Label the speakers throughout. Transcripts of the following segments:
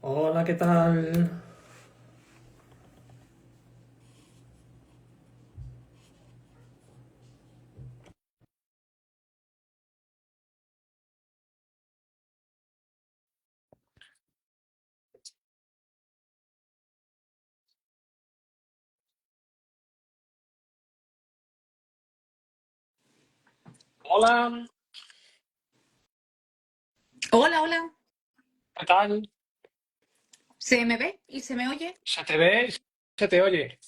Speaker 1: Hola, ¿qué tal? Hola,
Speaker 2: Hola, hola.
Speaker 1: ¿qué tal?
Speaker 2: ¿Se me ve y se me oye?
Speaker 1: ¿Se te ve? ¿Se te oye?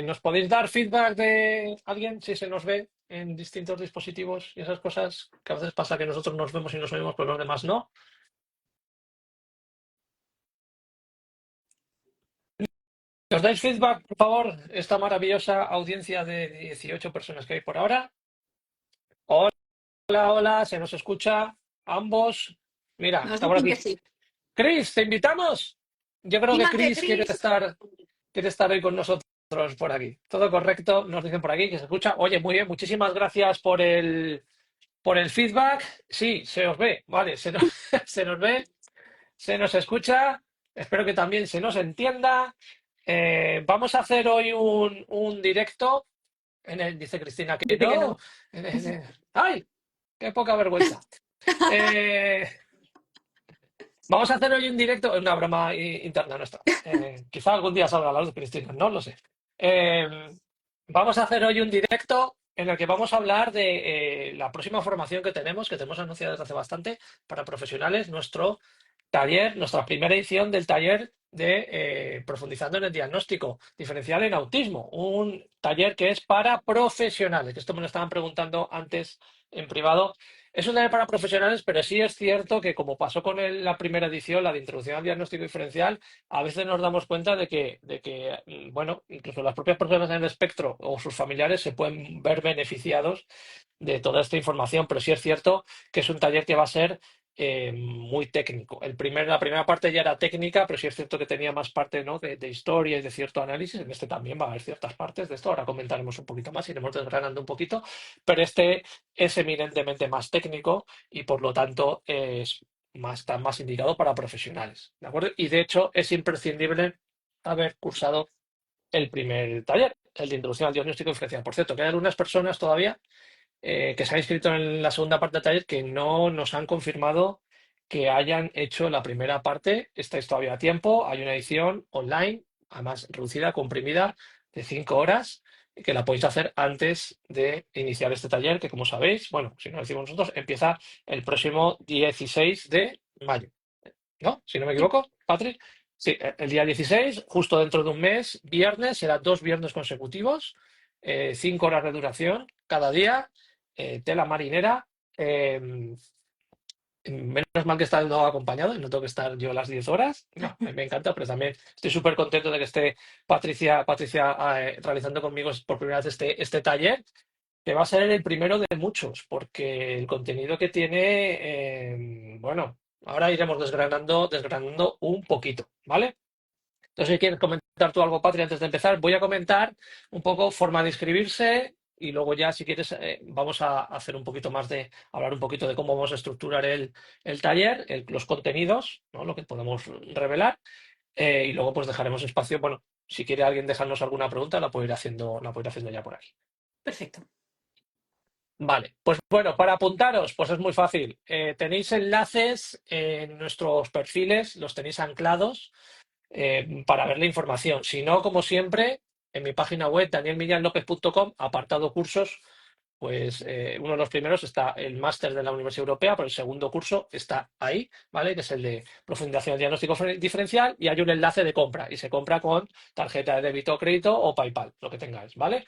Speaker 1: ¿Nos podéis dar feedback de alguien si se nos ve en distintos dispositivos y esas cosas que a veces pasa que nosotros nos vemos y nos oímos, pero los demás no? ¿Nos dais feedback, por favor? Esta maravillosa audiencia de 18 personas que hay por ahora. Hola, hola, se nos escucha ambos. Mira,
Speaker 2: Nos
Speaker 1: está por
Speaker 2: dicen que
Speaker 1: aquí.
Speaker 2: sí.
Speaker 1: Chris, ¿te invitamos? Yo creo que
Speaker 2: ¡Anímate,
Speaker 1: Chris
Speaker 2: Cris!
Speaker 1: quiere estar hoy con nosotros por aquí. Todo correcto, nos dicen por aquí que se escucha. Oye, muy bien, muchísimas gracias por el feedback. Sí, se os ve, vale, se nos ve, se nos escucha. Espero que también se nos entienda. Vamos a hacer hoy un directo dice Cristina que
Speaker 2: Dice que
Speaker 1: no.
Speaker 2: no.
Speaker 1: ¡Ay! ¡Qué poca vergüenza! Eh, Vamos a hacer hoy un directo, una broma interna nuestra. Quizá algún día salga la luz, Cristina, no lo sé. Eh, Vamos a hacer hoy un directo en el que vamos a hablar de la próxima formación que tenemos anunciada desde hace bastante para profesionales, nuestro taller, nuestra primera edición del taller de Profundizando en el Diagnóstico Diferencial en Autismo, un taller que es para profesionales, que esto me lo estaban preguntando antes en privado. Es un taller para profesionales, pero sí es cierto que como pasó con la primera edición, la de Introducción al Diagnóstico Diferencial, a veces nos damos cuenta de que, bueno, incluso las propias personas en el espectro o sus familiares se pueden ver beneficiados de toda esta información, pero sí es cierto que es un taller que va a ser muy técnico. La primera parte ya era técnica, pero sí es cierto que tenía más parte, ¿no? de historia y de cierto análisis. En este también va a haber ciertas partes de esto. Ahora comentaremos un poquito más, iremos desgranando un poquito, pero este es eminentemente más técnico y por lo tanto está más indicado para profesionales. ¿De acuerdo? Y de hecho es imprescindible haber cursado el primer taller, el de introducción al diagnóstico diferencial. Por cierto, que hay algunas personas todavía que se han inscrito en la segunda parte del taller que no nos han confirmado que hayan hecho la primera parte. Estáis todavía a tiempo. Hay una edición online, además reducida, comprimida, de 5 horas, que la podéis hacer antes de iniciar este taller, que como sabéis, bueno, si no lo decimos nosotros, empieza el próximo 16 de mayo. ¿No? Si no me
Speaker 2: Sí.
Speaker 1: equivoco, Patrick. Sí, el día 16, justo dentro de un mes, viernes, será 2 viernes consecutivos, 5 horas de duración cada día, tela marinera. Menos mal que está no acompañado y no tengo que estar yo las 10 horas. No, me encanta, pero también estoy súper contento de que esté Patricia realizando conmigo por primera vez este taller, que va a ser el primero de muchos, porque el contenido que tiene, bueno, ahora iremos desgranando un poquito, ¿vale? Entonces, si quieres comentar tú algo, Patria, antes de empezar, voy a comentar un poco forma de inscribirse y luego ya, si quieres, vamos a hacer un poquito más hablar un poquito de cómo vamos a estructurar el taller, los contenidos, ¿no? Lo que podemos revelar, y luego pues dejaremos espacio, bueno, si quiere alguien dejarnos alguna pregunta, la puede ir haciendo ya por aquí.
Speaker 2: Perfecto.
Speaker 1: Vale, pues bueno, para apuntaros, pues es muy fácil. Tenéis enlaces en nuestros perfiles, los tenéis anclados para ver la información. Si no, como siempre, en mi página web, danielmillanlopez.com, apartado cursos, pues uno de los primeros está el máster de la Universidad Europea, pero el segundo curso está ahí, ¿vale? Que es el de profundización del diagnóstico diferencial y hay un enlace de compra y se compra con tarjeta de débito o crédito o PayPal, lo que tengáis, ¿vale?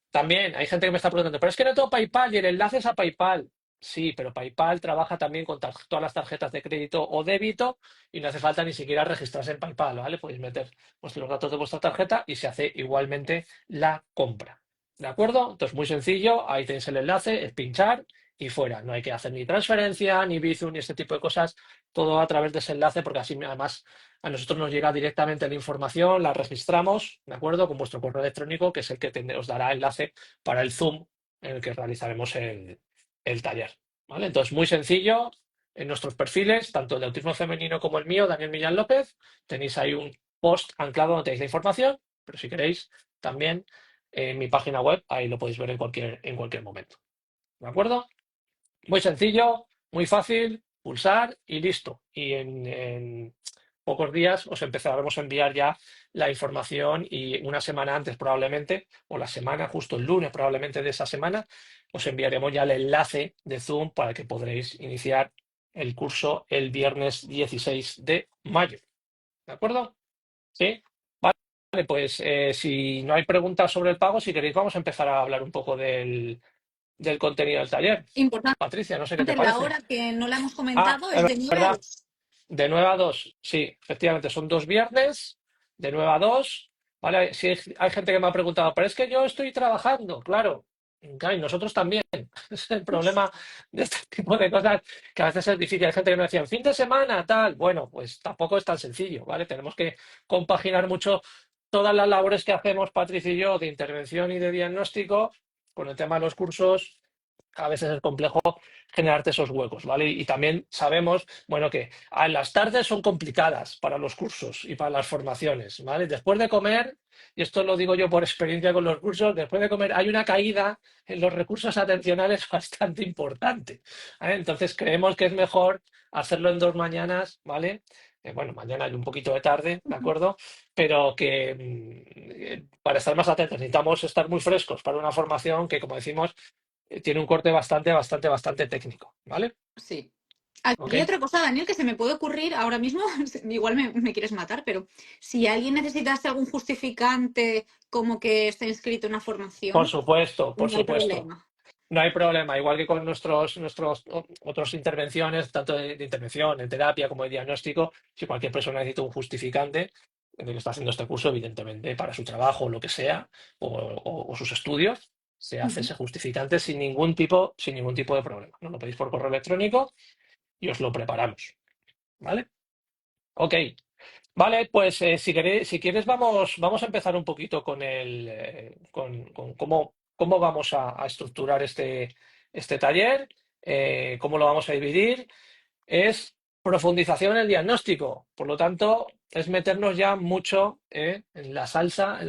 Speaker 1: También hay gente que me está preguntando, pero es que no tengo PayPal y el enlace es a PayPal. Sí, pero PayPal trabaja también con todas las tarjetas de crédito o débito y no hace falta ni siquiera registrarse en PayPal, ¿vale? Podéis meter los datos de vuestra tarjeta y se hace igualmente la compra. ¿De acuerdo? Entonces, muy sencillo, ahí tenéis el enlace, es pinchar y fuera. No hay que hacer ni transferencia, ni Bizum, ni este tipo de cosas, todo a través de ese enlace, porque así además a nosotros nos llega directamente la información, la registramos, ¿de acuerdo? Con vuestro correo electrónico, que es el que os dará enlace para el Zoom en el que realizaremos el taller, ¿vale? Entonces, muy sencillo, en nuestros perfiles, tanto el de autismo femenino como el mío, Daniel Millán López, tenéis ahí un post anclado donde tenéis la información, pero si queréis, también en mi página web, ahí lo podéis ver en cualquier momento. ¿De acuerdo? Muy sencillo, muy fácil, pulsar y listo. Y en pocos días os empezaremos a enviar ya la información y una semana antes probablemente, o la semana, justo el lunes probablemente de esa semana, os enviaremos ya el enlace de Zoom para que podréis iniciar el curso el viernes 16 de mayo. ¿De acuerdo? ¿Sí? Vale, pues si no hay preguntas sobre el pago, si queréis vamos a empezar a hablar un poco del contenido del taller.
Speaker 2: Importante,
Speaker 1: Patricia, no sé qué te
Speaker 2: la
Speaker 1: parece.
Speaker 2: hora que no la hemos
Speaker 1: Ah,
Speaker 2: comentado es
Speaker 1: es
Speaker 2: de 9 a
Speaker 1: verdad,
Speaker 2: 2.
Speaker 1: de 9 a 2, sí, efectivamente, son 2 viernes, de 9 a 2, ¿vale? Si hay gente que me ha preguntado, pero es que yo estoy trabajando, claro, y nosotros también. Es el problema de este tipo de cosas que a veces es difícil. Hay gente que me decía, fin de semana, tal. Bueno, pues tampoco es tan sencillo, ¿vale? Tenemos que compaginar mucho todas las labores que hacemos, Patricia y yo, de intervención y de diagnóstico, con el tema de los cursos. A veces es complejo generarte esos huecos, ¿vale? Y también sabemos, bueno, que las tardes son complicadas para los cursos y para las formaciones, ¿vale? Después de comer, y esto lo digo yo por experiencia con los cursos, después de comer hay una caída en los recursos atencionales bastante importante, ¿vale? Entonces creemos que es mejor hacerlo en 2 mañanas, ¿vale? Bueno, mañana hay un poquito de tarde, ¿de acuerdo? Pero que para estar más atentos necesitamos estar muy frescos para una formación que, como decimos, tiene un corte bastante técnico, ¿vale?
Speaker 2: Sí.
Speaker 1: ¿Ok?
Speaker 2: Hay otra cosa, Daniel, que se me puede ocurrir ahora mismo, igual me quieres matar, pero si alguien necesitase algún justificante como que está inscrito en una
Speaker 1: Por
Speaker 2: formación,
Speaker 1: supuesto, por
Speaker 2: no hay
Speaker 1: supuesto.
Speaker 2: problema.
Speaker 1: No hay problema, igual que con nuestros otras intervenciones, tanto de intervención, en terapia como de diagnóstico, si cualquier persona necesita un justificante de que está haciendo este curso, evidentemente, para su trabajo, lo que sea, o sus estudios, se hace
Speaker 2: Ujú.
Speaker 1: ese justificante sin ningún tipo de problema. Nos lo pedís por correo electrónico y os lo preparamos, ¿vale? Ok. Vale, pues si quieres vamos a empezar un poquito con cómo vamos a estructurar este taller, cómo lo vamos a dividir. Es profundización en el diagnóstico, por lo tanto, es meternos ya mucho en la salsa,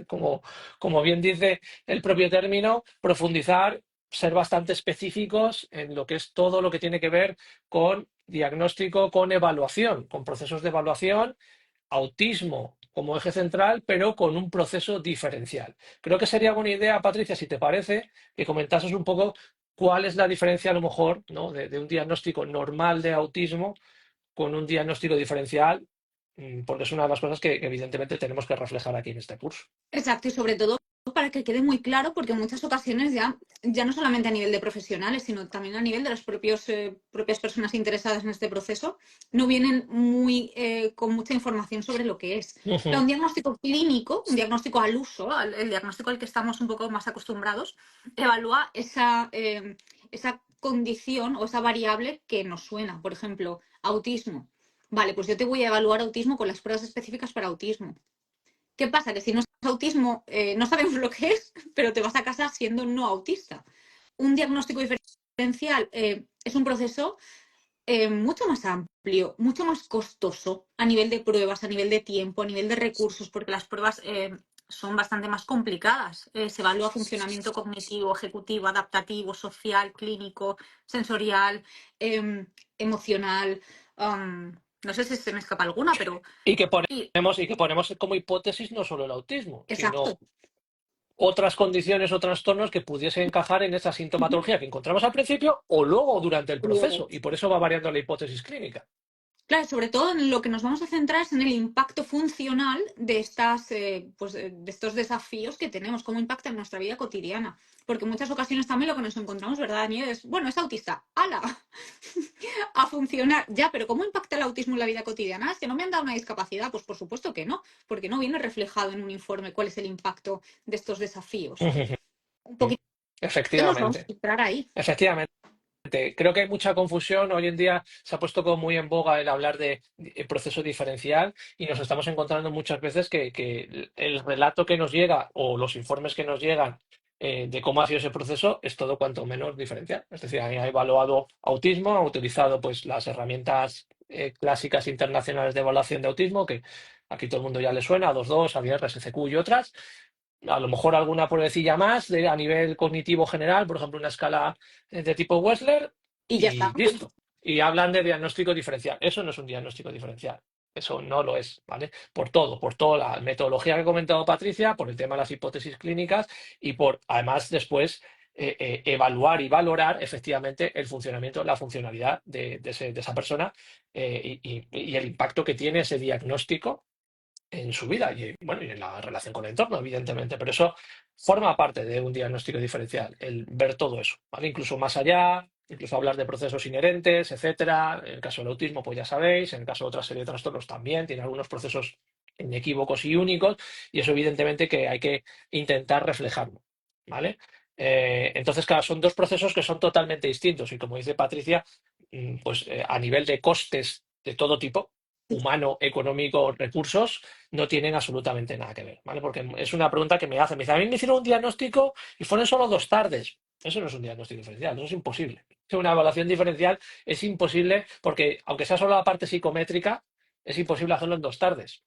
Speaker 1: como bien dice el propio término, profundizar, ser bastante específicos en lo que es todo lo que tiene que ver con diagnóstico, con evaluación, con procesos de evaluación, autismo como eje central, pero con un proceso diferencial. Creo que sería buena idea, Patricia, si te parece, que comentases un poco cuál es la diferencia, a lo mejor, ¿no? de un diagnóstico normal de autismo con un diagnóstico diferencial, porque es una de las cosas que evidentemente tenemos que reflejar aquí en este curso.
Speaker 2: Exacto, y sobre todo para que quede muy claro, porque en muchas ocasiones ya no solamente a nivel de profesionales, sino también a nivel de las propias personas interesadas en este proceso, no vienen con mucha información sobre lo que es. Pero
Speaker 1: Ujú.
Speaker 2: un diagnóstico clínico, un diagnóstico al uso, el diagnóstico al que estamos un poco más acostumbrados, evalúa esa condición o esa variable que nos suena. Por ejemplo, autismo. Vale, pues yo te voy a evaluar autismo con las pruebas específicas para autismo. ¿Qué pasa? Que si no es autismo, no sabemos lo que es, pero te vas a casa siendo no autista. Un diagnóstico diferencial es un proceso mucho más amplio, mucho más costoso a nivel de pruebas, a nivel de tiempo, a nivel de recursos, porque las pruebas son bastante más complicadas. Se evalúa funcionamiento cognitivo, ejecutivo, adaptativo, social, clínico, sensorial, eh, emocional. No sé si se me escapa alguna, pero...
Speaker 1: Y que
Speaker 2: Y,
Speaker 1: ponemos como hipótesis no solo el autismo,
Speaker 2: exacto.
Speaker 1: sino otras condiciones o trastornos que pudiesen encajar en esa sintomatología que encontramos al principio o luego durante el proceso,
Speaker 2: Luego,
Speaker 1: y por eso va variando la hipótesis clínica.
Speaker 2: claro, sobre todo en lo que nos vamos a centrar es en el impacto funcional de de estos desafíos que tenemos, cómo impacta en nuestra vida cotidiana. Porque en muchas ocasiones también lo que nos encontramos, ¿verdad, Daniel? Es, bueno, es autista, ¡hala! A funcionar. Ya, pero ¿cómo impacta el autismo en la vida cotidiana? ¿Es que no me han dado una discapacidad? Pues por supuesto que no, porque no viene reflejado en un informe cuál es el impacto de estos desafíos. Un poquito nos vamos a
Speaker 1: Efectivamente,
Speaker 2: centrar ahí.
Speaker 1: efectivamente. Creo que hay mucha confusión. Hoy en día se ha puesto como muy en boga el hablar de proceso diferencial y nos estamos encontrando muchas veces que el relato que nos llega o los informes que nos llegan de cómo ha sido ese proceso es todo cuanto menos diferencial. Es decir, ha evaluado autismo, ha utilizado pues las herramientas clásicas internacionales de evaluación de autismo, que aquí todo el mundo ya le suena, A22, ADR, SCQ y otras. A lo mejor alguna pruebecilla más a nivel cognitivo general, por ejemplo, una escala de tipo Wechsler,
Speaker 2: Y ya
Speaker 1: y
Speaker 2: está.
Speaker 1: listo. Y hablan de diagnóstico diferencial. Eso no es un diagnóstico diferencial. Eso no lo es, ¿vale? Por toda la metodología que ha comentado Patricia, por el tema de las hipótesis clínicas y por, además, después evaluar y valorar efectivamente el funcionamiento, la funcionalidad de esa persona y el impacto que tiene ese diagnóstico en su vida y, bueno, y en la relación con el entorno, evidentemente, pero eso forma parte de un diagnóstico diferencial, el ver todo eso, ¿vale? Incluso más allá, incluso hablar de procesos inherentes, etcétera. En el caso del autismo, pues ya sabéis, en el caso de otra serie de trastornos también, tiene algunos procesos inequívocos y únicos, y eso evidentemente que hay que intentar reflejarlo, ¿vale? Entonces, claro, son dos procesos que son totalmente distintos y como dice Patricia, pues a nivel de costes de todo tipo, humano, económico, recursos, no tienen absolutamente nada que ver, ¿vale? Porque es una pregunta que me hacen. Me dice, a mí me hicieron un diagnóstico y fueron solo 2 tardes. Eso no es un diagnóstico diferencial, eso es imposible. Una evaluación diferencial es imposible porque, aunque sea solo la parte psicométrica, es imposible hacerlo en 2 tardes.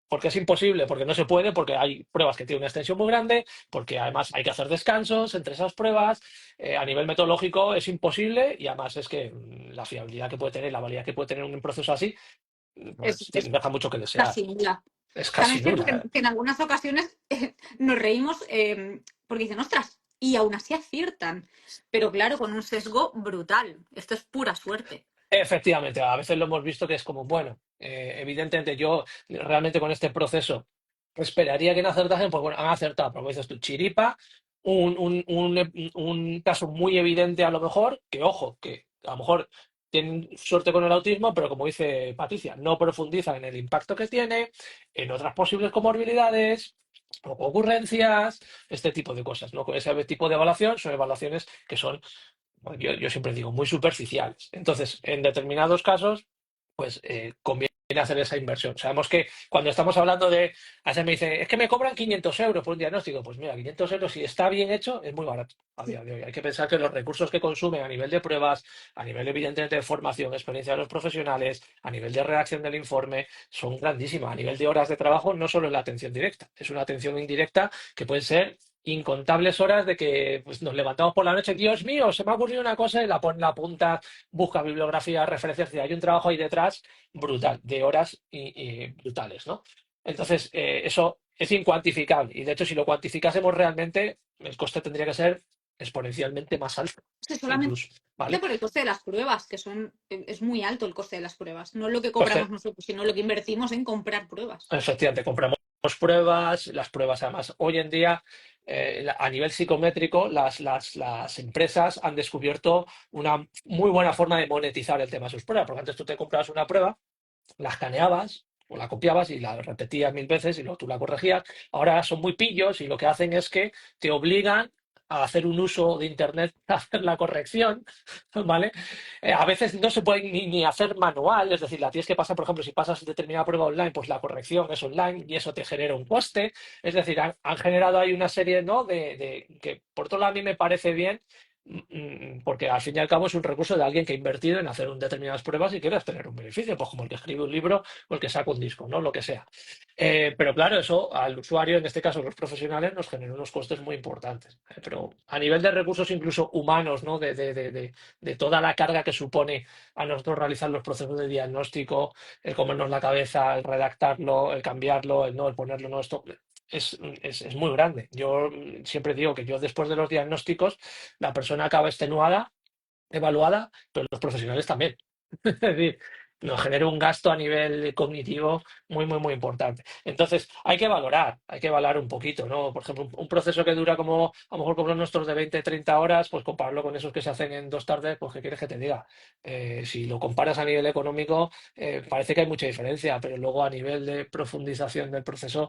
Speaker 1: Porque es imposible, porque no se puede, porque hay pruebas que tienen una extensión muy grande, porque además hay que hacer descansos entre esas pruebas. A nivel metodológico es imposible y además es que la fiabilidad que puede tener, la validad que puede tener un proceso así, pues
Speaker 2: Es
Speaker 1: deja mucho que desear.
Speaker 2: casi nula.
Speaker 1: Es
Speaker 2: También
Speaker 1: casi
Speaker 2: es cierto
Speaker 1: nula.
Speaker 2: que en algunas ocasiones nos reímos porque dicen, ostras, y aún así aciertan. Pero claro, con un sesgo brutal. Esto es pura suerte.
Speaker 1: Efectivamente, a veces lo hemos visto que es como, bueno, evidentemente yo realmente con este proceso esperaría que no acertasen, pues bueno, han acertado, pero como dices tú, chiripa, un caso muy evidente a lo mejor, que ojo, que a lo mejor tienen suerte con el autismo, pero como dice Patricia, no profundizan en el impacto que tiene, en otras posibles comorbilidades o ocurrencias, este tipo de cosas, ¿no? Con ese tipo de evaluación son evaluaciones que son, bueno, yo siempre digo, muy superficiales. Entonces, en determinados casos, pues conviene hacer esa inversión. Sabemos que cuando estamos hablando de, a veces me dice, es que me cobran 500 euros por un diagnóstico. Pues mira, 500 euros, si está bien hecho, es muy barato a día de hoy. Hay que pensar que los recursos que consumen a nivel de pruebas, a nivel evidentemente de formación, experiencia de los profesionales, a nivel de redacción del informe, son grandísimas. A nivel de horas de trabajo, no solo es la atención directa, es una atención indirecta que puede ser incontables horas de que pues, nos levantamos por la noche, Dios mío, se me ha ocurrido una cosa y la pone la punta, busca bibliografía, referencias, hay un trabajo ahí detrás brutal, de horas y brutales, ¿no? Entonces, eso es incuantificable y de hecho si lo cuantificásemos realmente, el coste tendría que ser exponencialmente más alto,
Speaker 2: Es solamente
Speaker 1: incluso, ¿vale?
Speaker 2: por el coste de las pruebas, que es muy alto el coste de las pruebas. No lo que
Speaker 1: Coste,
Speaker 2: cobramos nosotros, sino lo que invertimos en comprar pruebas.
Speaker 1: efectivamente, compramos pruebas, las pruebas además hoy en día a nivel psicométrico las empresas han descubierto una muy buena forma de monetizar el tema de sus pruebas, porque antes tú te comprabas una prueba, la escaneabas o la copiabas y la repetías 1000 veces y luego tú la corregías. Ahora son muy pillos y lo que hacen es que te obligan a hacer un uso de Internet para hacer la corrección, ¿vale? A veces no se puede ni hacer manual, es decir, la tienes que pasar, por ejemplo, si pasas determinada prueba online, pues la corrección es online y eso te genera un coste. Es decir, han generado ahí una serie, ¿no? Que por otro lado a mí me parece bien, porque al fin y al cabo es un recurso de alguien que ha invertido en hacer determinadas pruebas y quiere tener un beneficio, pues como el que escribe un libro o el que saca un disco, ¿no? Lo que sea. Pero claro, eso al usuario, en este caso los profesionales, nos genera unos costes muy importantes. Pero a nivel de recursos incluso humanos, ¿no? De toda la carga que supone a nosotros realizar los procesos de diagnóstico, el comernos la cabeza, el redactarlo, el cambiarlo, el ponerlo, no, esto es muy grande. Yo siempre digo que yo después de los diagnósticos, la persona acaba extenuada, evaluada, pero los profesionales también. Es decir, nos genera un gasto a nivel cognitivo muy, muy, muy importante. Entonces, hay que valorar un poquito, ¿no? Por ejemplo, un proceso que dura como, a lo mejor como los nuestros de 20 30 horas, pues compararlo con esos que se hacen en 2 tardes, pues ¿qué quieres que te diga? Si lo comparas a nivel económico, parece que hay mucha diferencia, pero luego a nivel de profundización del proceso,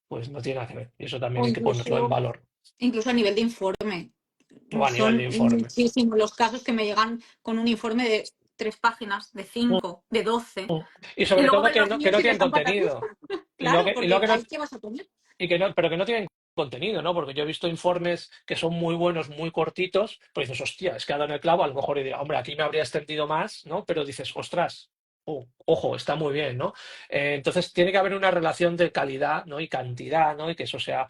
Speaker 1: pues no tiene nada que ver. Y eso
Speaker 2: O
Speaker 1: también hay que ponerlo en valor.
Speaker 2: incluso a nivel de informe.
Speaker 1: O a nivel
Speaker 2: Son
Speaker 1: de informe.
Speaker 2: muchísimos los casos que me llegan con un informe de 3 páginas, de 5, de 12.
Speaker 1: Y
Speaker 2: Y
Speaker 1: sobre
Speaker 2: luego
Speaker 1: todo
Speaker 2: ven los
Speaker 1: que
Speaker 2: míos
Speaker 1: no
Speaker 2: y les
Speaker 1: tienen
Speaker 2: dan patatas.
Speaker 1: contenido.
Speaker 2: Claro,
Speaker 1: Y lo
Speaker 2: porque
Speaker 1: que no,
Speaker 2: ahí qué vas a poner.
Speaker 1: pero que no tienen contenido, ¿no? Porque yo he visto informes que son muy buenos, muy cortitos, pues dices, hostia, es que ha dado en el clavo, a lo mejor y dirá, hombre, aquí me habría extendido más, ¿no? Pero dices, ostras, ojo, está muy bien, ¿no? Entonces tiene que haber una relación de calidad, ¿no? Y cantidad, ¿no? Y que sea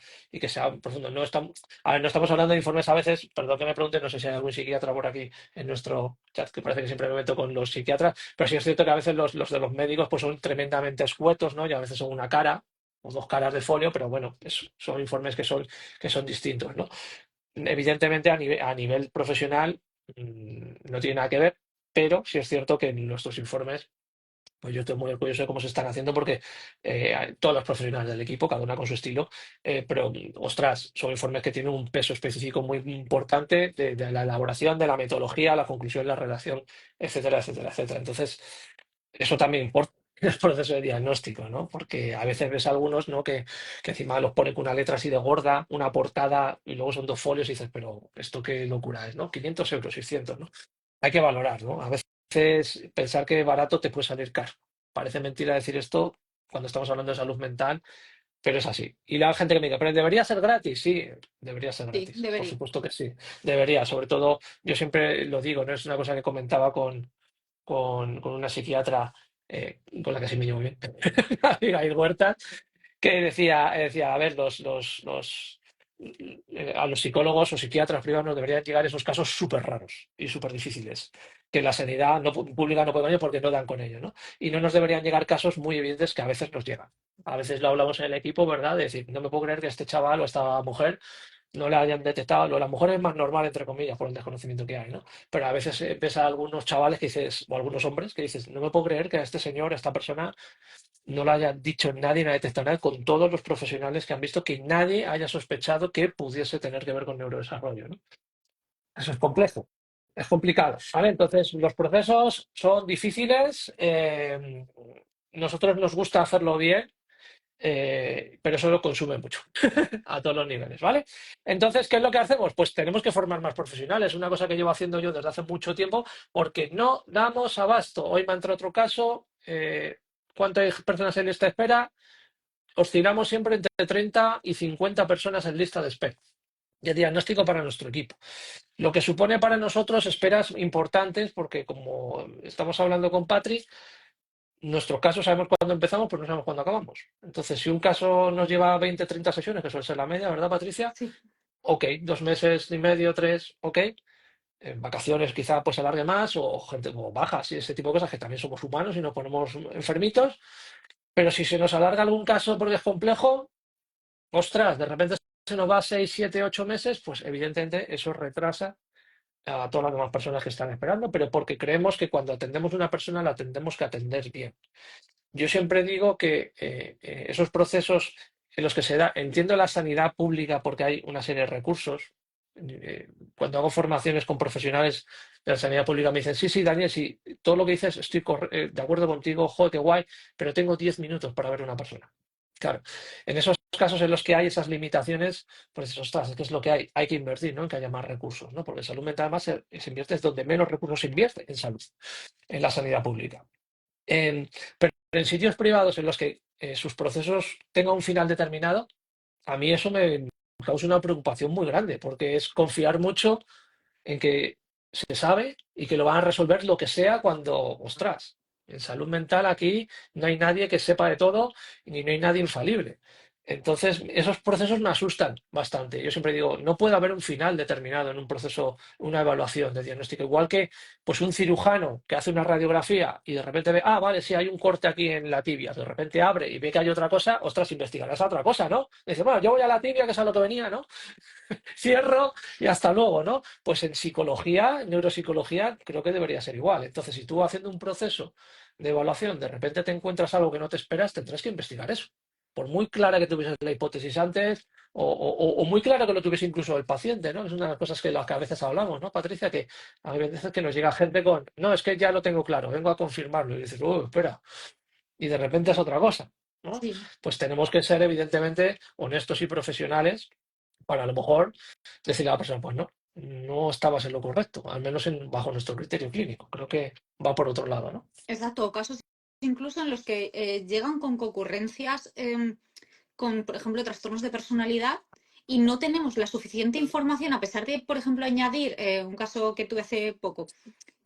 Speaker 1: profundo. No estamos, a ver, no estamos hablando de informes a veces, perdón que me pregunten, no sé si hay algún psiquiatra por aquí en nuestro chat, que parece que siempre me meto con los psiquiatras, pero sí es cierto que a veces los de los médicos pues son tremendamente escuetos, ¿no? Y a veces son una cara o dos caras de folio, pero bueno, son informes que son distintos, ¿no? Evidentemente a nivel profesional no tiene nada que ver, pero sí es cierto que en nuestros informes pues yo estoy muy orgulloso de cómo se están haciendo porque todos los profesionales del equipo, cada una con su estilo, pero ostras, son informes que tienen un peso específico muy importante de la elaboración, de la metodología, la conclusión, la redacción, etcétera, etcétera, etcétera. Entonces, eso también importa en el proceso de diagnóstico, ¿no? Porque a veces ves algunos, ¿no? Que encima los pone con una letra así de gorda, una portada, y luego son dos folios y dices, pero esto qué locura es, ¿no? 500 euros, 600, ¿no? Hay que valorar, ¿no? A veces pensar que barato te puede salir caro. Parece mentira decir esto cuando estamos hablando de salud mental, pero es así. Y la gente que me dice, pero debería ser gratis, sí, debería ser
Speaker 2: Sí,
Speaker 1: gratis. Por
Speaker 2: debería.
Speaker 1: supuesto que sí, debería. Sobre todo, yo siempre lo digo, no es una cosa que comentaba con una psiquiatra con la que sí me llevo bien, Abigail Huerta, que decía, a ver, a los psicólogos o psiquiatras privados nos deberían llegar esos casos súper raros y súper difíciles, que la sanidad pública no puede con ello porque no dan con ello, ¿no? Y no nos deberían llegar casos muy evidentes que a veces nos llegan. A veces lo hablamos en el equipo, ¿verdad? De decir, no me puedo creer que este chaval o esta mujer no le hayan detectado. La mujer es más normal, entre comillas, por el desconocimiento que hay, ¿no? Pero a veces ves a algunos chavales que dices, o algunos hombres que dices, no me puedo creer que a este señor, a esta persona, no lo haya dicho nadie, no haya detectado nadie, con todos los profesionales que han visto que nadie haya sospechado que pudiese tener que ver con neurodesarrollo, ¿no? Eso es complejo, es complicado, ¿vale? Entonces, los procesos son difíciles, nosotros nos gusta hacerlo bien, pero eso lo consume mucho a todos los niveles, ¿vale? Entonces, ¿qué es lo que hacemos? Pues tenemos que formar más profesionales, una cosa que llevo haciendo yo desde hace mucho tiempo, porque no damos abasto. Hoy me ha entrado otro caso, ¿cuántas personas en lista de espera? Oscilamos siempre entre 30 y 50 personas en lista de espera de diagnóstico para nuestro equipo. Lo que supone para nosotros esperas importantes, porque como estamos hablando con Patrick, nuestro caso sabemos cuándo empezamos, pero no sabemos cuándo acabamos. Entonces, si un caso nos lleva 20, 30 sesiones, que suele ser la media, ¿verdad, Patricia?
Speaker 2: Sí.
Speaker 1: Ok, 2 meses y medio, tres, ok. En vacaciones quizá pues se alargue más, o gente como bajas y ese tipo de cosas, que también somos humanos y nos ponemos enfermitos. Pero si se nos alarga algún caso porque es complejo, ostras, de repente se nos va 6, 7, 8 meses, pues evidentemente eso retrasa a todas las demás personas que están esperando, pero porque creemos que cuando atendemos a una persona la tendemos que atender bien. Yo siempre digo que esos procesos en los que se da, entiendo la sanidad pública porque hay una serie de recursos. Cuando hago formaciones con profesionales de la sanidad pública me dicen, sí, sí, Daniel, sí, todo lo que dices estoy de acuerdo contigo, joder, qué guay, pero tengo 10 minutos para ver a una persona. Claro, en esos casos en los que hay esas limitaciones, pues ostras, es que es lo que hay que invertir, ¿no? En que haya más recursos, ¿no? Porque en salud mental además se invierte es donde menos recursos se invierte en salud, en la sanidad pública. Pero en sitios privados en los que sus procesos tengan un final determinado, a mí eso me causa una preocupación muy grande, porque es confiar mucho en que se sabe y que lo van a resolver lo que sea cuando, ostras, en salud mental aquí no hay nadie que sepa de todo y no hay nadie infalible. Entonces, esos procesos me asustan bastante. Yo siempre digo, no puede haber un final determinado en un proceso, una evaluación de diagnóstico. Igual que pues un cirujano que hace una radiografía y de repente ve, ah, vale, sí, hay un corte aquí en la tibia. De repente abre y ve que hay otra cosa, ostras, investigarás otra cosa, ¿no? Dice, bueno, yo voy a la tibia, que es a lo que venía, ¿no? Cierro y hasta luego, ¿no? Pues en psicología, en neuropsicología, creo que debería ser igual. Entonces, si tú haciendo un proceso de evaluación, de repente te encuentras algo que no te esperas, tendrás que investigar eso. Por muy clara que tuvieses la hipótesis antes, o muy clara que lo tuviese incluso el paciente, ¿no? Es una de las cosas que, las que a veces hablamos, ¿no, Patricia? Que a veces que nos llega gente con, no, es que ya lo tengo claro, vengo a confirmarlo. Y dices, espera, y de repente es otra cosa, ¿no?
Speaker 2: Sí.
Speaker 1: Pues tenemos que ser, evidentemente, honestos y profesionales para a lo mejor decirle a la persona, pues no, no estabas en lo correcto, al menos bajo nuestro criterio clínico. Creo que va por otro lado, ¿no?
Speaker 2: Exacto, casos incluso en los que llegan con concurrencias, con, por ejemplo, trastornos de personalidad y no tenemos la suficiente información, a pesar de, por ejemplo, añadir un caso que tuve hace poco,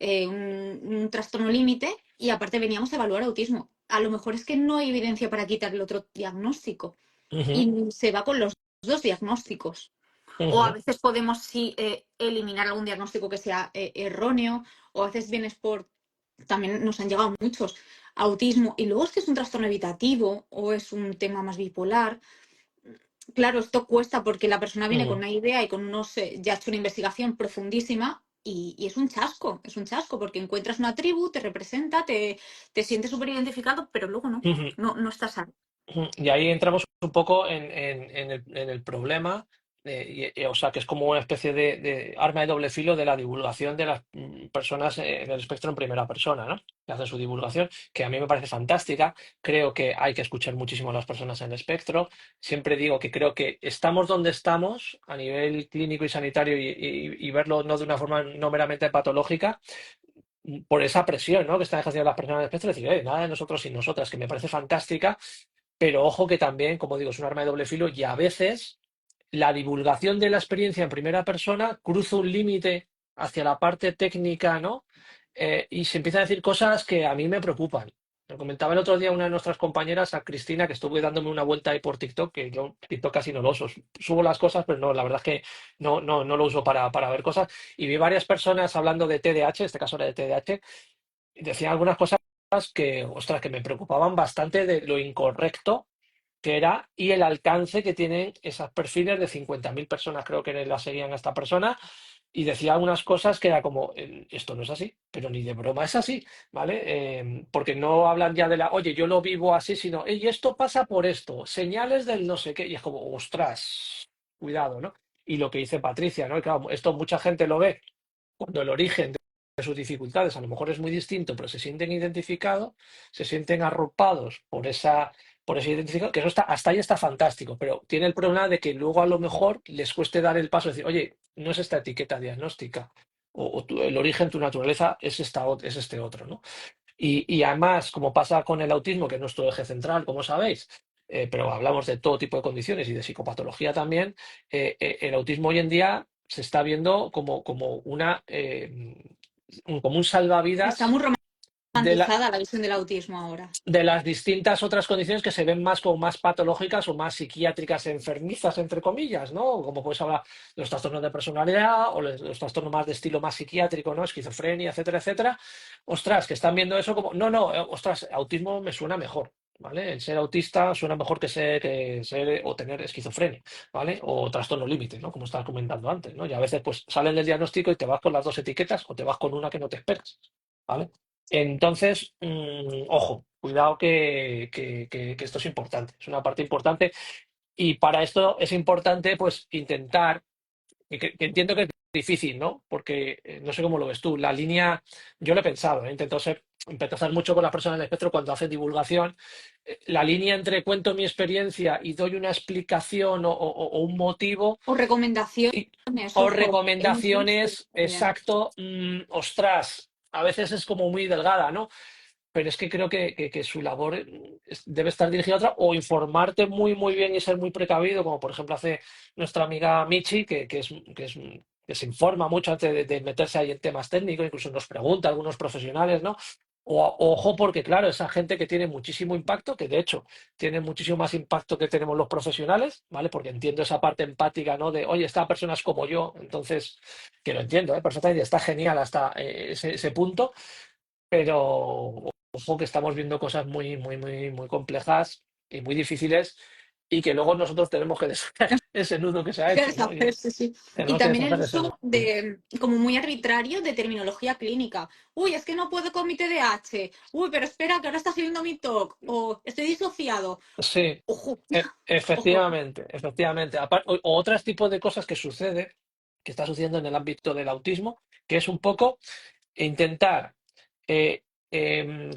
Speaker 2: un trastorno límite, y aparte veníamos a evaluar autismo. A lo mejor es que no hay evidencia para quitar el otro diagnóstico
Speaker 1: Ujú,
Speaker 2: y se va con los dos diagnósticos. O a
Speaker 1: ujú,
Speaker 2: veces podemos sí eliminar algún diagnóstico que sea erróneo, o a veces vienes por, también nos han llegado muchos, autismo, y luego es que es un trastorno evitativo o es un tema más bipolar. Claro, esto cuesta porque la persona viene con
Speaker 1: ujú.
Speaker 2: una idea y con unos, ya ha hecho una investigación profundísima y es un chasco, porque encuentras una tribu, te representa, te sientes súper identificado, pero luego
Speaker 1: Ujú.
Speaker 2: no estás ahí.
Speaker 1: Ujú. Y ahí entramos un poco en el problema, o sea, que es como una especie de arma de doble filo de la divulgación de las personas en el espectro en primera persona, ¿no? Que hacen su divulgación, que a mí me parece fantástica. Creo que hay que escuchar muchísimo a las personas en el espectro. Siempre digo que creo que estamos donde estamos a nivel clínico y sanitario y verlo no de una forma no meramente patológica por esa presión, ¿no? Que están ejerciendo las personas en el espectro, decir, nada de nosotros y nosotras, que me parece fantástica, pero ojo que también, como digo, es un arma de doble filo y a veces la divulgación de la experiencia en primera persona cruza un límite hacia la parte técnica, ¿no? Y se empiezan a decir cosas que a mí me preocupan. Lo comentaba el otro día una de nuestras compañeras, a Cristina, que estuve dándome una vuelta ahí por TikTok, que yo TikTok casi no lo uso. Subo las cosas, pero no, la verdad es que no lo uso para ver cosas. Y vi varias personas hablando de TDAH, este caso era de TDAH, y decían algunas cosas que, ostras, que me preocupaban bastante de lo incorrecto que era y el alcance que tienen esos perfiles de 50.000 personas, creo que la seguían a esta persona, y decía unas cosas que era como, esto no es así, pero ni de broma es así, ¿vale? Porque no hablan ya de la, oye, yo lo vivo así, sino, y esto pasa por esto, señales del no sé qué, y es como, ostras, cuidado, ¿no? Y lo que dice Patricia, ¿no? Y claro, esto mucha gente lo ve cuando el origen de sus dificultades a lo mejor es muy distinto, pero se sienten identificados, se sienten arropados por ese identificado, que eso está, hasta ahí está fantástico, pero tiene el problema de que luego a lo mejor les cueste dar el paso de decir, oye, no es esta etiqueta diagnóstica, el origen, tu naturaleza es, es este otro, ¿no? Y además, como pasa con el autismo, que es nuestro eje central, como sabéis, pero hablamos de todo tipo de condiciones y de psicopatología también, el autismo hoy en día se está viendo como como un
Speaker 2: Está
Speaker 1: salvavidas
Speaker 2: muy
Speaker 1: de la,
Speaker 2: romantizada la visión del autismo ahora.
Speaker 1: de las distintas otras condiciones que se ven más como más patológicas o más psiquiátricas enfermizas, entre comillas, ¿no? Como puedes hablar de los trastornos de personalidad o los trastornos más de estilo más psiquiátrico, ¿no? Esquizofrenia, etcétera, etcétera. Ostras, que están viendo eso como, no, ostras, autismo me suena mejor, ¿vale? El ser autista suena mejor que ser o tener esquizofrenia, ¿vale? O trastorno límite, ¿no? Como estabas comentando antes, ¿no? Y a veces pues salen del diagnóstico y te vas con las dos etiquetas o te vas con una que no te esperas, ¿vale? Entonces, ojo, cuidado que esto es importante, es una parte importante y para esto es importante pues intentar, que entiendo que es difícil, ¿no? Porque no sé cómo lo ves tú, la línea, yo lo he pensado, intento empatizar mucho con las personas del espectro cuando hacen divulgación, la línea entre cuento mi experiencia y doy una explicación o un motivo
Speaker 2: O recomendaciones,
Speaker 1: y- o
Speaker 2: ojo, hay
Speaker 1: recomendaciones,
Speaker 2: también.
Speaker 1: exacto, ostras, a veces es como muy delgada, ¿no? Pero es que creo que su labor debe estar dirigida a otra o informarte muy, muy bien y ser muy precavido, como por ejemplo hace nuestra amiga Michi, que se informa mucho antes de meterse ahí en temas técnicos, incluso nos pregunta a algunos profesionales, ¿no? Ojo, porque claro, esa gente que tiene muchísimo impacto, que de hecho tiene muchísimo más impacto que tenemos los profesionales, ¿vale? Porque entiendo esa parte empática, ¿no? De, oye, esta persona es como yo, entonces, que lo entiendo, ¿eh? Perfectamente, está genial hasta ese punto, pero ojo que estamos viendo cosas muy, muy, muy, muy complejas y muy difíciles y que luego nosotros tenemos que deshacer ese nudo que se ha hecho, ¿no?
Speaker 2: Deshacerse, sí. Y
Speaker 1: Tenemos que
Speaker 2: también el
Speaker 1: deshacer ese
Speaker 2: uso
Speaker 1: nudo.
Speaker 2: de, como muy arbitrario, de terminología clínica. Uy, es que no puedo con mi TDAH. Uy, pero espera, que ahora está saliendo mi TOC. O estoy disociado.
Speaker 1: Sí,
Speaker 2: Ojo, ojo.
Speaker 1: efectivamente, efectivamente. O otros tipos de cosas que sucede, que está sucediendo en el ámbito del autismo, que es un poco intentar, eh,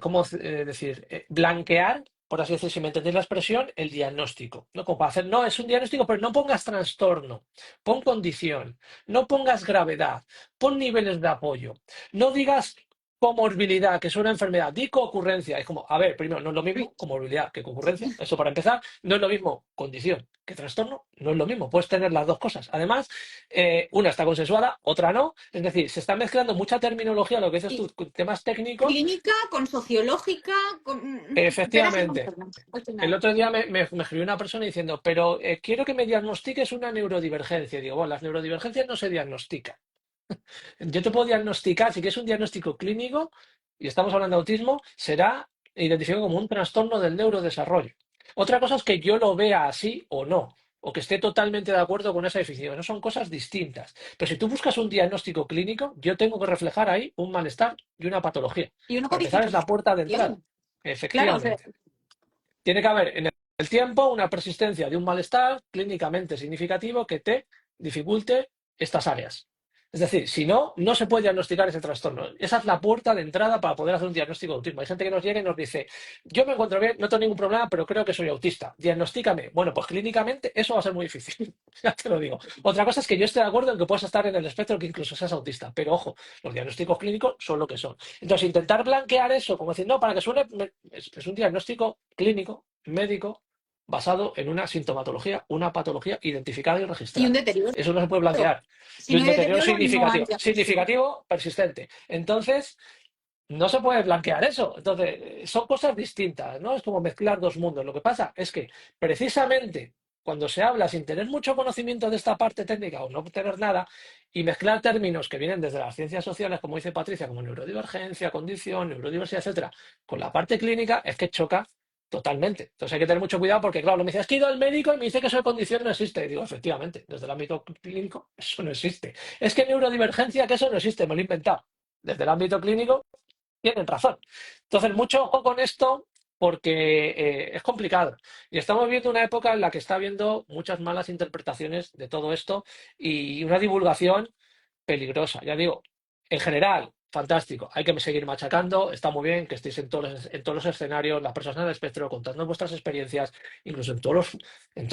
Speaker 1: ¿cómo decir? Blanquear, por así decir, si me entendéis la expresión, el diagnóstico, ¿no? Como para hacer, no, es un diagnóstico, pero no pongas trastorno, pon condición, no pongas gravedad, pon niveles de apoyo, no digas comorbilidad, que es una enfermedad, di coocurrencia. Es como, a ver, primero, no es lo mismo comorbilidad que concurrencia. Eso para empezar, no es lo mismo condición que trastorno, no es lo mismo. Puedes tener las dos cosas. Además, una está consensuada, otra no. Es decir, se está mezclando mucha terminología, lo que dices tú,
Speaker 2: Sí.
Speaker 1: con temas técnicos.
Speaker 2: Clínica con sociológica, con peras y
Speaker 1: Efectivamente.
Speaker 2: manzanas, al
Speaker 1: El
Speaker 2: final.
Speaker 1: otro día me escribió una persona diciendo, pero quiero que me diagnostiques una neurodivergencia. Digo, bueno, las neurodivergencias no se diagnostican. Yo te puedo diagnosticar, si quieres un diagnóstico clínico, y estamos hablando de autismo, será identificado como un trastorno del neurodesarrollo. Otra cosa es que yo lo vea así o no, o que esté totalmente de acuerdo con esa definición. No son cosas distintas. Pero si tú buscas un diagnóstico clínico, yo tengo que reflejar ahí un malestar y una patología.
Speaker 2: Y una
Speaker 1: Para empezar, es la puerta de entrada.
Speaker 2: codificación. Claro, o sea,
Speaker 1: Efectivamente. Tiene que haber en el tiempo una persistencia de un malestar clínicamente significativo que te dificulte estas áreas. Es decir, si no, no se puede diagnosticar ese trastorno. Esa es la puerta de entrada para poder hacer un diagnóstico de autismo. Hay gente que nos llega y nos dice, yo me encuentro bien, no tengo ningún problema, pero creo que soy autista. Diagnostícame. Bueno, pues clínicamente eso va a ser muy difícil. Ya te lo digo. Otra cosa es que yo esté de acuerdo en que puedas estar en el espectro, que incluso seas autista. Pero ojo, los diagnósticos clínicos son lo que son. Entonces, intentar blanquear eso, como decir, no, para que suene, es un diagnóstico clínico, médico, basado en una sintomatología, una patología identificada y
Speaker 2: y un
Speaker 1: registrada.
Speaker 2: deterioro.
Speaker 1: Eso no se puede blanquear.
Speaker 2: Si
Speaker 1: Y
Speaker 2: no
Speaker 1: un
Speaker 2: hay
Speaker 1: deterioro
Speaker 2: deterioro, no hay
Speaker 1: significativo,
Speaker 2: diagnóstico.
Speaker 1: significativo, persistente. Entonces, no se puede blanquear eso. Entonces, son cosas distintas, ¿no? Es como mezclar dos mundos. Lo que pasa es que precisamente cuando se habla sin tener mucho conocimiento de esta parte técnica o no tener nada, y mezclar términos que vienen desde las ciencias sociales, como dice Patricia, como neurodivergencia, condición, neurodiversidad, etcétera, con la parte clínica, es que choca totalmente. Entonces hay que tener mucho cuidado porque, claro, me dice, es que he ido al médico y me dice que eso de condición no existe. Y digo, efectivamente, desde el ámbito clínico, eso no existe. Es que neurodivergencia, que eso no existe, me lo he inventado. Desde el ámbito clínico, tienen razón. Entonces, mucho ojo con esto porque es complicado. Y estamos viendo una época en la que está habiendo muchas malas interpretaciones de todo esto y una divulgación peligrosa. Ya digo, en general, fantástico. Hay que seguir machacando. Está muy bien que estéis en todos los escenarios, las personas del espectro, contando vuestras experiencias, incluso en todos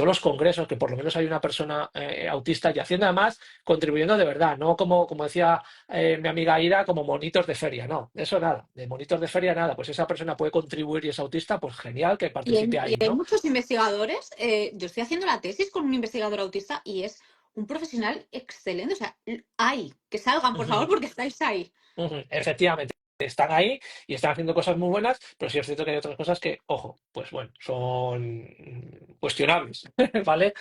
Speaker 1: los congresos, que por lo menos hay una persona autista y haciendo además, contribuyendo de verdad, no como decía mi amiga Ira, como monitos de feria. No, eso nada. De monitos de feria nada. Pues esa persona puede contribuir y es autista, pues genial que participe
Speaker 2: Y
Speaker 1: ahí,
Speaker 2: hay
Speaker 1: ¿no?
Speaker 2: muchos investigadores. Yo estoy haciendo la tesis con un investigador autista y es un profesional excelente. O sea, hay que salgan, por favor, porque estáis ahí.
Speaker 1: Ujú, efectivamente, están ahí y están haciendo cosas muy buenas, pero sí es cierto que hay otras cosas que, ojo, pues bueno, son cuestionables, ¿vale?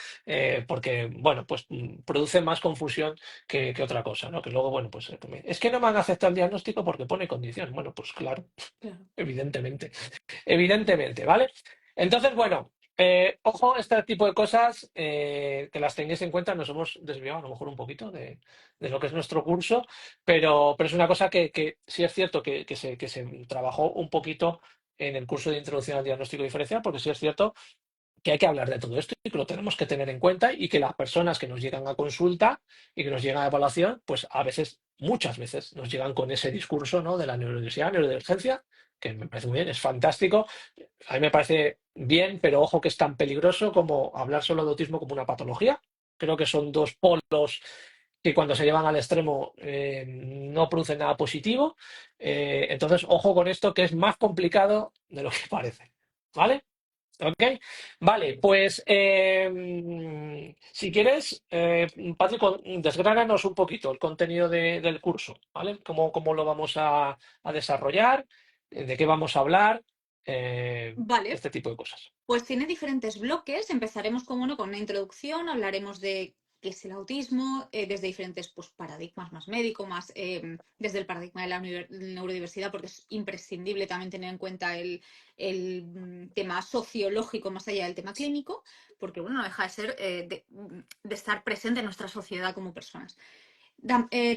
Speaker 1: Porque, bueno, pues producen más confusión que otra cosa, ¿no? Que luego, bueno, pues es que no me han aceptado el diagnóstico porque pone condición. Bueno, pues claro,
Speaker 2: Claro.
Speaker 1: evidentemente. Evidentemente, ¿vale? Entonces, bueno, ojo, este tipo de cosas que las tengáis en cuenta, nos hemos desviado a lo mejor un poquito de lo que es nuestro curso, pero es una cosa que sí es cierto que se trabajó un poquito en el curso de introducción al diagnóstico diferencial, porque sí es cierto que hay que hablar de todo esto y que lo tenemos que tener en cuenta y que las personas que nos llegan a consulta y que nos llegan a evaluación, pues a veces, muchas veces, nos llegan con ese discurso, ¿no? De la neurodiversidad, neurodivergencia, que me parece muy bien, es fantástico. A mí me parece bien, pero ojo que es tan peligroso como hablar solo de autismo como una patología. Creo que son dos polos que cuando se llevan al extremo no producen nada positivo. Entonces, ojo con esto que es más complicado de lo que parece. ¿Vale? Ok, vale, pues si quieres, Patrick, desgránanos un poquito el contenido del curso, ¿vale? ¿Cómo lo vamos a desarrollar? ¿De qué vamos a hablar?
Speaker 2: Vale,
Speaker 1: Este tipo de cosas.
Speaker 2: pues tiene diferentes bloques. Empezaremos con uno con una introducción, hablaremos de qué es el autismo, desde diferentes pues, paradigmas más médico, más desde el paradigma de la neurodiversidad, porque es imprescindible también tener en cuenta el tema sociológico más allá del tema clínico, porque bueno, no deja de ser de estar presente en nuestra sociedad como personas.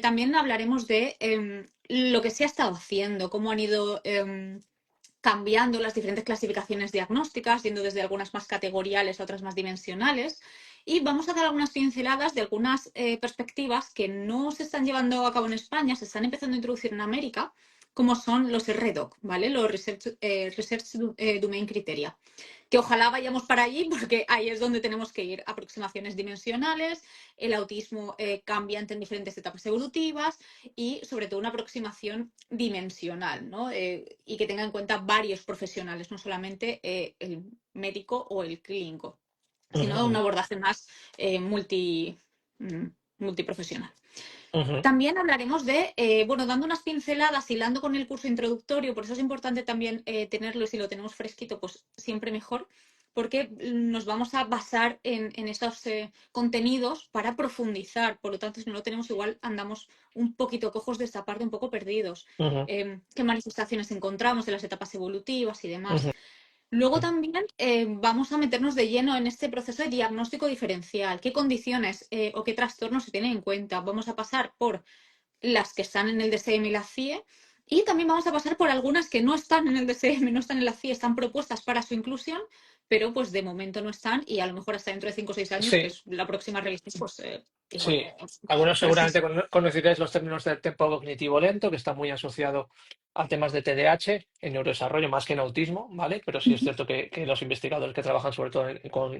Speaker 2: También hablaremos de lo que se ha estado haciendo, cómo han ido cambiando las diferentes clasificaciones diagnósticas, yendo desde algunas más categoriales a otras más dimensionales. Y vamos a dar algunas pinceladas de algunas perspectivas que no se están llevando a cabo en España, se están empezando a introducir en América, como son los RDoC, ¿vale? Los Research Domain Criteria. Que ojalá vayamos para allí porque ahí es donde tenemos que ir. Aproximaciones dimensionales, el autismo cambia entre diferentes etapas evolutivas y sobre todo una aproximación dimensional, ¿no? Y que tenga en cuenta varios profesionales, no solamente el médico o el clínico, sino un
Speaker 1: Ujú,
Speaker 2: abordaje más mm, multiprofesional.
Speaker 1: ujú,
Speaker 2: También hablaremos de, bueno, dando unas pinceladas, hilando con el curso introductorio, por eso es importante también tenerlo, y si lo tenemos fresquito, pues siempre mejor, porque nos vamos a basar en estos contenidos para profundizar. Por lo tanto, si no lo tenemos, igual andamos un poquito cojos de esta parte, un poco perdidos.
Speaker 1: ujú,
Speaker 2: ¿Qué manifestaciones encontramos de las etapas evolutivas y demás?
Speaker 1: ujú,
Speaker 2: Luego
Speaker 1: ujú.
Speaker 2: también vamos a meternos de lleno en este proceso de diagnóstico diferencial. ¿Qué condiciones o qué trastornos se tienen en cuenta? Vamos a pasar por las que están en el DSM y la CIE y también vamos a pasar por algunas que no están en el DSM, no están en la CIE, están propuestas para su inclusión, pero pues de momento no están y a lo mejor hasta dentro de 5 o 6 años, que
Speaker 1: Sí,
Speaker 2: es la próxima revisión, pues igual
Speaker 1: sí.
Speaker 2: no.
Speaker 1: Algunos
Speaker 2: Pero sí,
Speaker 1: seguramente conoceréis los términos del tempo cognitivo lento, que está muy asociado a temas de TDAH, en neurodesarrollo más que en autismo, ¿vale? Pero sí es
Speaker 2: sí.
Speaker 1: cierto que los investigadores que trabajan sobre todo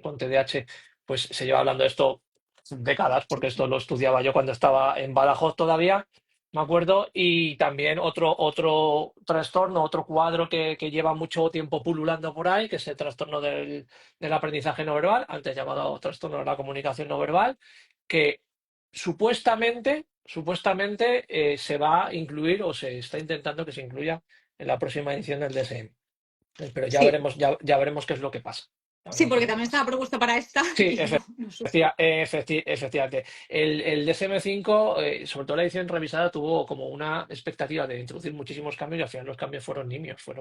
Speaker 1: con TDAH, pues se lleva hablando de esto décadas, porque esto lo estudiaba yo cuando estaba en Badajoz todavía, me acuerdo, y también otro trastorno, otro cuadro que lleva mucho tiempo pululando por ahí, que es el trastorno del aprendizaje no verbal, antes llamado trastorno de la comunicación no verbal, que supuestamente se va a incluir o se está intentando que se incluya en la próxima edición del DSM. Pero ya
Speaker 2: Sí,
Speaker 1: veremos, ya veremos qué es lo que pasa. Ya
Speaker 2: sí,
Speaker 1: veremos qué es
Speaker 2: porque
Speaker 1: lo que
Speaker 2: también
Speaker 1: pasa.
Speaker 2: estaba propuesta para esta
Speaker 1: Sí,
Speaker 2: y no surge.
Speaker 1: efectivamente. El DSM-5, sobre todo la edición revisada, tuvo como una expectativa de introducir muchísimos cambios y al final los cambios fueron nimios, fue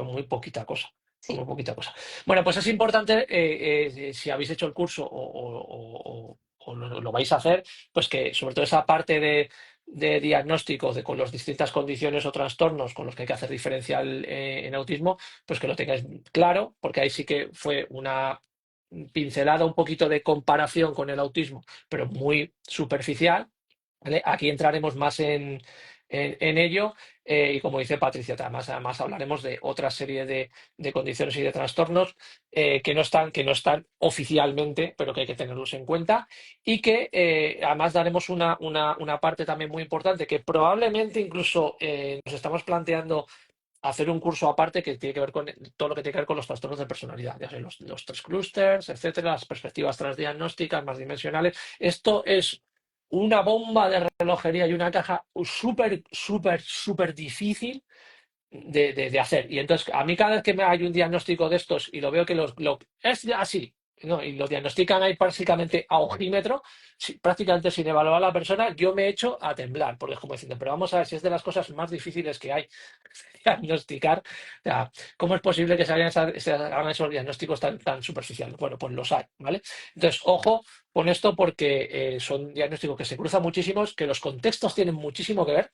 Speaker 1: muy poquita cosa. Fue
Speaker 2: Sí,
Speaker 1: muy poquita cosa. Bueno, pues es importante, si habéis hecho el curso o lo vais a hacer, pues que sobre todo esa parte de diagnóstico con las distintas condiciones o trastornos con los que hay que hacer diferencial en autismo, pues que lo tengáis claro, porque ahí sí que fue una pincelada un poquito de comparación con el autismo, pero muy superficial. ¿Vale? Aquí entraremos más en ello y como dice Patricia, además hablaremos de otra serie de condiciones y de trastornos que no están oficialmente, pero que hay que tenerlos en cuenta y que además daremos una parte también muy importante que probablemente incluso nos estamos planteando hacer un curso aparte que tiene que ver con todo lo que tiene que ver con los trastornos de personalidad, ya sea los tres clústeres, etcétera, las perspectivas transdiagnósticas más dimensionales. Esto es una bomba de relojería y una caja súper, súper, súper difícil de hacer. Y entonces, a mí cada vez que hay un diagnóstico de estos y lo veo que es así, ¿no? Y lo diagnostican ahí básicamente a ojímetro, prácticamente sin evaluar a la persona, yo me echo a temblar, porque es como diciendo, pero vamos a ver si es de las cosas más difíciles que hay diagnosticar. O sea, ¿cómo es posible que se hagan esos diagnósticos tan superficiales? Bueno, pues los hay, ¿vale? Entonces, ojo con esto porque son diagnósticos que se cruzan muchísimos, que los contextos tienen muchísimo que ver,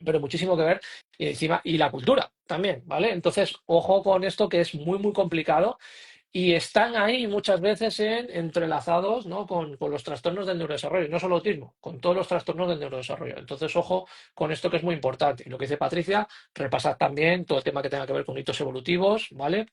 Speaker 1: pero muchísimo que ver y encima y la cultura también, ¿vale? Entonces, ojo con esto que es muy, muy complicado y están ahí muchas veces entrelazados, ¿no? con los trastornos del neurodesarrollo, y no solo autismo, con todos los trastornos del neurodesarrollo. Entonces, ojo con esto que es muy importante. Y lo que dice Patricia, repasad también todo el tema que tenga que ver con hitos evolutivos, ¿vale?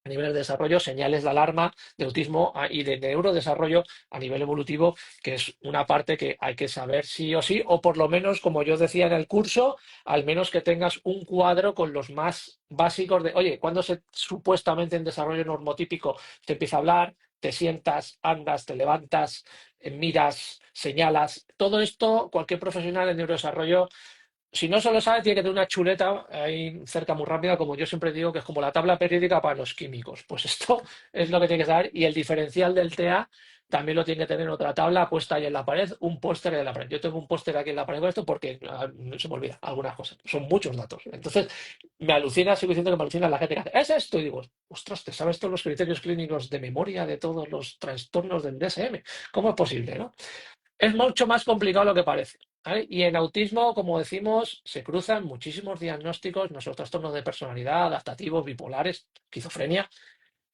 Speaker 1: A nivel de desarrollo, señales de alarma de autismo y de neurodesarrollo a nivel evolutivo, que es una parte que hay que saber sí o sí, o por lo menos, como yo decía en el curso, al menos que tengas un cuadro con los más básicos de, oye, cuando supuestamente en desarrollo normotípico te empieza a hablar, te sientas, andas, te levantas, miras, señalas, todo esto, cualquier profesional en neurodesarrollo si no se lo sabe, tiene que tener una chuleta ahí cerca muy rápida, como yo siempre digo, que es como la tabla periódica para los químicos. Pues esto es lo que tiene que saber. Y el diferencial del TA también lo tiene que tener en otra tabla puesta ahí en la pared, un póster en la pared. Yo tengo un póster aquí en la pared con esto porque se me olvida algunas cosas. Son muchos datos. Entonces, me alucina, sigo diciendo que me alucina la gente que hace, es esto. Y digo, ostras, ¿te sabes todos los criterios clínicos de memoria de todos los trastornos del DSM? ¿Cómo es posible, no? Es mucho más complicado de lo que parece. ¿Vale? Y en autismo, como decimos, se cruzan muchísimos diagnósticos, no solo trastornos de personalidad, adaptativos, bipolares, esquizofrenia,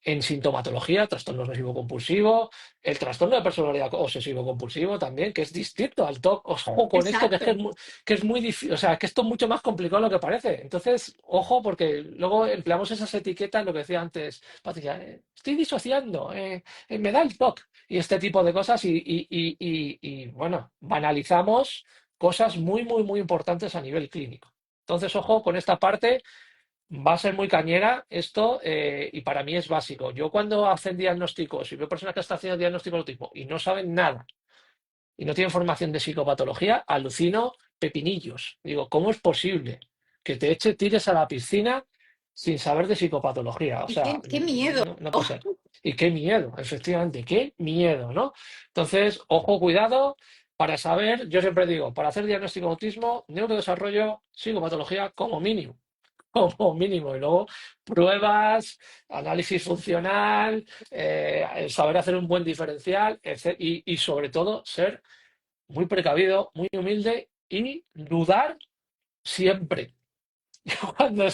Speaker 1: en sintomatología, trastorno obsesivo-compulsivo, el trastorno de personalidad obsesivo-compulsivo también, que es distinto al TOC. Ojo con esto,
Speaker 2: Exacto.
Speaker 1: que es muy difícil, o sea, que esto es mucho más complicado de lo que parece. Entonces, ojo, porque luego empleamos esas etiquetas, lo que decía antes Patricia, estoy disociando, me da el TOC, y este tipo de cosas, y, bueno, banalizamos cosas muy, muy, muy importantes a nivel clínico. Entonces, ojo con esta parte. Va a ser muy cañera esto, y para mí es básico. Yo cuando hacen diagnósticos y veo personas que están haciendo diagnóstico de autismo y no saben nada y no tienen formación de psicopatología, alucino pepinillos. Digo, ¿cómo es posible que tires a la piscina sin saber de psicopatología? O
Speaker 2: Y
Speaker 1: sea,
Speaker 2: qué miedo.
Speaker 1: no puede ser. Y qué miedo, efectivamente, qué miedo, ¿no? Entonces, ojo, cuidado. Para saber, yo siempre digo, para hacer diagnóstico de autismo, neurodesarrollo, psicopatología como mínimo. Como mínimo. Y luego pruebas, análisis funcional, el saber hacer un buen diferencial, y sobre todo ser muy precavido, muy humilde y dudar siempre. Cuando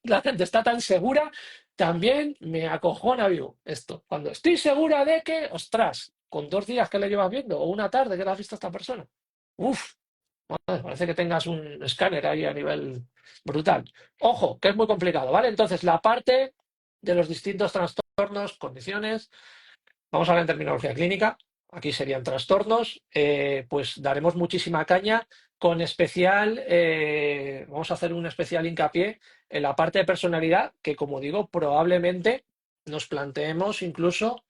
Speaker 1: la gente está tan segura, también me acojona vivo esto. Cuando estoy segura de que, ostras, con 2 días que le llevas viendo o una tarde que le has visto a esta persona. Uf, parece que tengas un escáner ahí a nivel brutal. Ojo, que es muy complicado, ¿vale? Entonces, la parte de los distintos trastornos, condiciones, vamos a hablar en terminología clínica. Aquí serían trastornos, pues daremos muchísima caña con especial, vamos a hacer un especial hincapié en la parte de personalidad, que como digo, probablemente nos planteemos incluso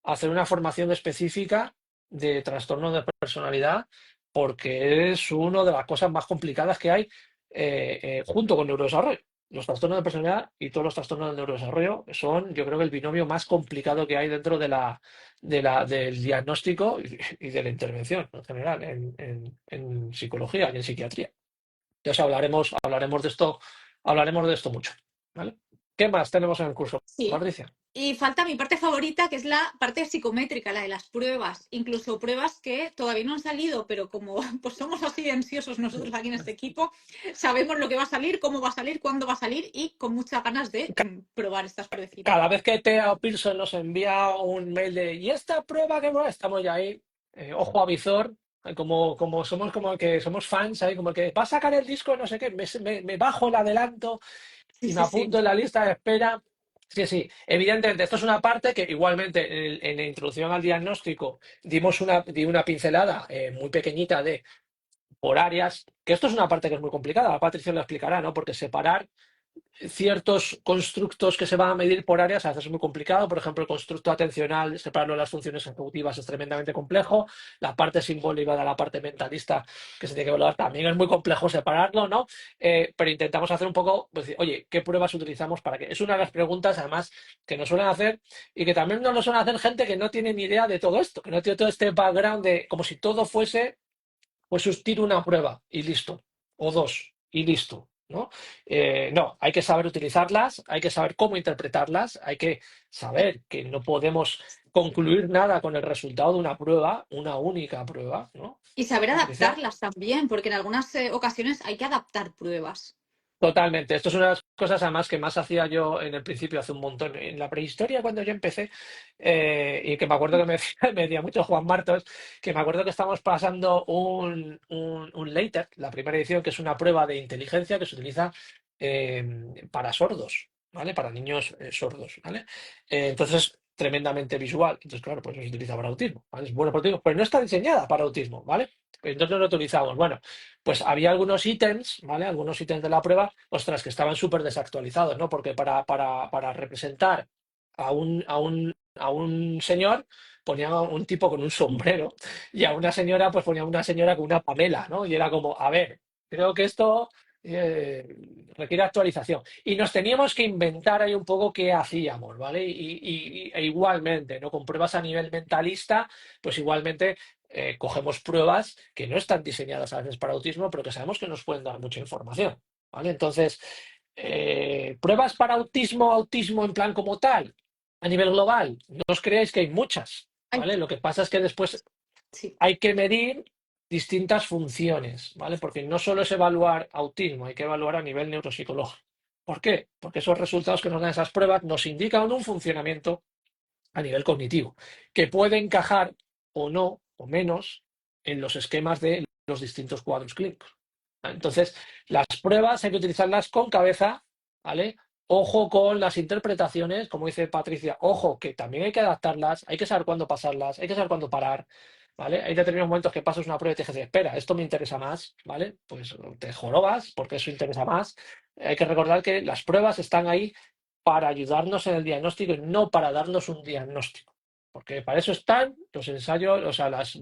Speaker 1: hacer una formación específica de trastorno de personalidad, porque es una de las cosas más complicadas que hay, junto con neurodesarrollo. Los trastornos de personalidad y todos los trastornos del neurodesarrollo son, yo creo, que el binomio más complicado que hay dentro del diagnóstico y de la intervención en general en psicología y en psiquiatría. Entonces hablaremos de esto mucho, ¿vale? ¿Qué más tenemos en el curso,
Speaker 2: Sí.
Speaker 1: Patricia?
Speaker 2: Y falta mi parte favorita, que es la parte psicométrica, la de las pruebas. Incluso pruebas que todavía no han salido, pero como pues somos así de ansiosos nosotros aquí en este equipo, sabemos lo que va a salir, cómo va a salir, cuándo va a salir y con muchas ganas de probar estas pruebecitas.
Speaker 1: Cada vez que Tea Pearson nos envía un mail de ¿y esta prueba que va? Estamos ya ahí, ojo a visor, como somos como que somos fans ahí, como que va a sacar el disco, no sé qué, me bajo el adelanto
Speaker 2: Sí,
Speaker 1: y me
Speaker 2: sí, sí.
Speaker 1: apunto en la lista de espera. Sí, sí, evidentemente, esto es una parte que igualmente en la introducción al diagnóstico di una pincelada, muy pequeñita de por áreas, que esto es una parte que es muy complicada, la Patricia lo explicará, ¿no? Porque separar ciertos constructos que se van a medir por áreas a veces es muy complicado. Por ejemplo, el constructo atencional, separarlo de las funciones ejecutivas es tremendamente complejo. La parte simbólica de la parte mentalista que se tiene que evaluar también es muy complejo separarlo, ¿no? Pero intentamos hacer un poco, pues, oye, ¿qué pruebas utilizamos para qué? Es una de las preguntas, además, que nos suelen hacer y que también nos lo suelen hacer gente que no tiene ni idea de todo esto, que no tiene todo este background de como si todo fuese pues sustituir una prueba y listo, o dos y listo, ¿no? No, hay que saber utilizarlas, hay que saber cómo interpretarlas, hay que saber que no podemos concluir nada con el resultado de una prueba, una única prueba, ¿no?
Speaker 2: Y saber
Speaker 1: Patricia.
Speaker 2: adaptarlas también, porque en algunas ocasiones hay que adaptar pruebas.
Speaker 1: Totalmente. Esto es una de las cosas además que más hacía yo en el principio, hace un montón, en la prehistoria cuando yo empecé, y que me acuerdo que me decía, me decía mucho Juan Martos, que me acuerdo que estábamos pasando un Later, la primera edición, que es una prueba de inteligencia que se utiliza, para sordos, ¿vale? Para niños, sordos, ¿vale? Entonces, tremendamente visual. Entonces, claro, pues no se utiliza para autismo, ¿vale? Es bueno para autismo, pero no está diseñada para autismo, ¿vale? Entonces no lo utilizamos. Bueno, pues había algunos ítems, ¿vale? Algunos ítems de la prueba, ostras, que estaban súper desactualizados, ¿no? Porque para representar a un señor ponía un tipo con un sombrero y a una señora pues ponía una señora con una pamela, ¿no? Y era como, a ver, creo que esto, eh, requiere actualización. Y nos teníamos que inventar ahí un poco qué hacíamos, ¿vale? E igualmente, ¿no? Con pruebas a nivel mentalista, pues igualmente, cogemos pruebas que no están diseñadas a veces para autismo, pero que sabemos que nos pueden dar mucha información, ¿vale? Entonces, pruebas para autismo, autismo en plan como tal, a nivel global, no os creáis que hay muchas,
Speaker 2: Ay,
Speaker 1: ¿vale? Lo que pasa es que después
Speaker 2: sí.
Speaker 1: hay que medir distintas funciones, ¿vale? Porque no solo es evaluar autismo, hay que evaluar a nivel neuropsicológico. ¿Por qué? Porque esos resultados que nos dan esas pruebas nos indican un funcionamiento a nivel cognitivo, que puede encajar o no, o menos, en los esquemas de los distintos cuadros clínicos. Entonces, las pruebas hay que utilizarlas con cabeza, ¿vale? Ojo con las interpretaciones, como dice Patricia, ojo que también hay que adaptarlas, hay que saber cuándo pasarlas, hay que saber cuándo parar, ¿vale? Hay determinados momentos que pasas una prueba y te dices, espera, esto me interesa más, ¿vale? Pues te jorobas porque eso interesa más. Hay que recordar que las pruebas están ahí para ayudarnos en el diagnóstico y no para darnos un diagnóstico. Porque para eso están los ensayos, o sea, las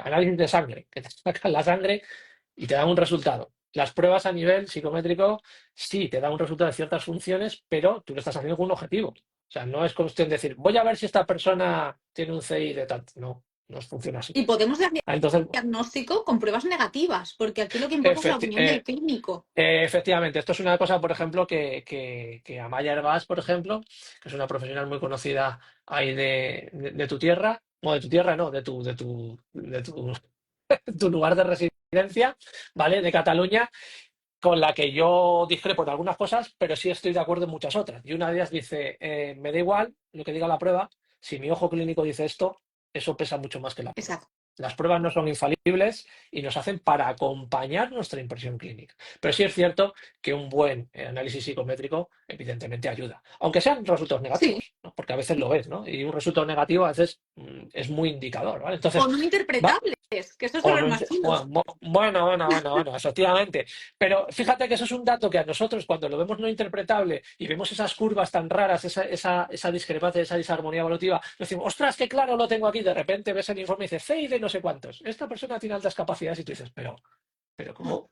Speaker 1: análisis de sangre, que te sacan la sangre y te dan un resultado. Las pruebas a nivel psicométrico sí te dan un resultado de ciertas funciones, pero tú lo estás haciendo con un objetivo. O sea, no es cuestión de decir, voy a ver si esta persona tiene un CI de tal. No, no funciona así.
Speaker 2: Y podemos dar
Speaker 1: Entonces,
Speaker 2: diagnóstico con pruebas negativas, porque aquí lo que importa es la
Speaker 1: efecti-
Speaker 2: opinión del
Speaker 1: eh,
Speaker 2: clínico.
Speaker 1: efectivamente, esto es una cosa, por ejemplo, que Amaya Herbás, por ejemplo, que es una profesional muy conocida ahí de tu tierra, no, de tu tierra, no, de tu tu lugar de residencia, ¿vale? De Cataluña, con la que yo discrepo en algunas cosas, pero sí estoy de acuerdo en muchas otras. Y una de ellas dice, me da igual lo que diga la prueba, si mi ojo clínico dice esto, eso pesa mucho más que la prueba.
Speaker 2: Exacto.
Speaker 1: Las pruebas no son infalibles y nos hacen para acompañar nuestra impresión clínica. Pero sí es cierto que un buen análisis psicométrico evidentemente ayuda, aunque sean resultados
Speaker 2: Sí.
Speaker 1: negativos, ¿no? Porque a veces lo ves, ¿no? Y un resultado negativo a veces es muy indicador, ¿vale? Entonces,
Speaker 2: O no
Speaker 1: va,
Speaker 2: interpretables, que esos son
Speaker 1: o
Speaker 2: los
Speaker 1: no
Speaker 2: más chulos.
Speaker 1: bueno, efectivamente. Pero fíjate que eso es un dato que a nosotros, cuando lo vemos no interpretable y vemos esas curvas tan raras, esa discrepancia, esa disarmonía evolutiva, decimos, ostras, qué claro lo tengo aquí. De repente ves el informe y dices, CI de no sé cuántos. Esta persona tiene altas capacidades y tú dices, pero ¿cómo?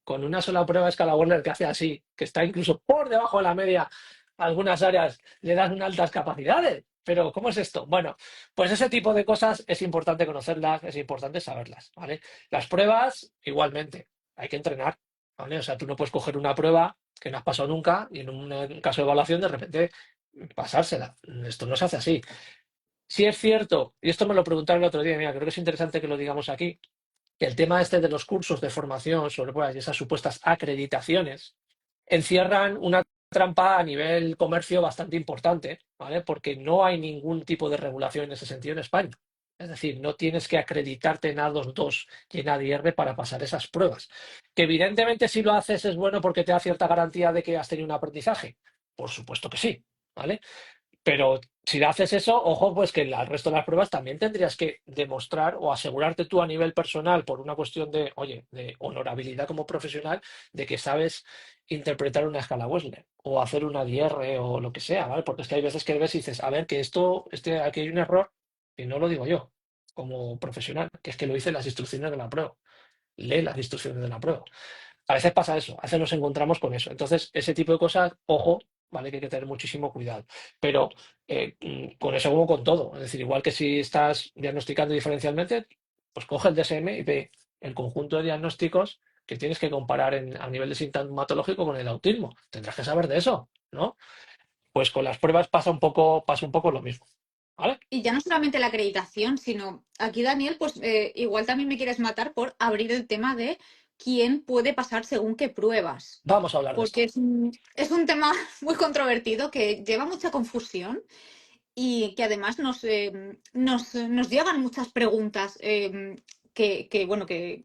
Speaker 1: Con una sola prueba de escala Werner que hace así, que está incluso por debajo de la media, algunas áreas le dan unas altas capacidades. Pero, ¿cómo es esto? Bueno, pues ese tipo de cosas es importante conocerlas, es importante saberlas, ¿vale? Las pruebas, igualmente, hay que entrenar, ¿vale? O sea, tú no puedes coger una prueba que no has pasado nunca y en un caso de evaluación de repente pasársela. Esto no se hace así. Si es cierto, y esto me lo preguntaron el otro día, mira, creo que es interesante que lo digamos aquí, que el tema este de los cursos de formación sobre pruebas y esas supuestas acreditaciones encierran una trampa a nivel comercio bastante importante, ¿vale? Porque no hay ningún tipo de regulación en ese sentido en España. Es decir, no tienes que acreditarte en A22 y en ADR para pasar esas pruebas. Que evidentemente si lo haces es bueno porque te da cierta garantía de que has tenido un aprendizaje. Por supuesto que sí, ¿vale? Pero si haces eso, ojo, pues que el resto de las pruebas también tendrías que demostrar o asegurarte tú a nivel personal por una cuestión de, oye, de honorabilidad como profesional, de que sabes interpretar una escala Wessler o hacer una DR o lo que sea, ¿vale? Porque es que hay veces que ves y dices, a ver, que aquí hay un error, que no lo digo yo como profesional, que es que lo dicen las instrucciones de la prueba. Lee las instrucciones de la prueba. A veces pasa eso, a veces nos encontramos con eso. Entonces, ese tipo de cosas, ojo, ¿vale? Que hay que tener muchísimo cuidado. Pero con eso como con todo. Es decir, igual que si estás diagnosticando diferencialmente, pues coge el DSM y ve el conjunto de diagnósticos que tienes que comparar a nivel de sintomatológico con el autismo. Tendrás que saber de eso, ¿no? Pues con las pruebas pasa un poco lo mismo. ¿Vale?
Speaker 2: Y ya no solamente la acreditación, sino aquí, Daniel, pues igual también me quieres matar por abrir el tema de quién puede pasar según qué pruebas.
Speaker 1: Vamos a hablar de
Speaker 2: Porque
Speaker 1: esto.
Speaker 2: es un tema muy controvertido que lleva mucha confusión y que además nos llegan muchas preguntas bueno, que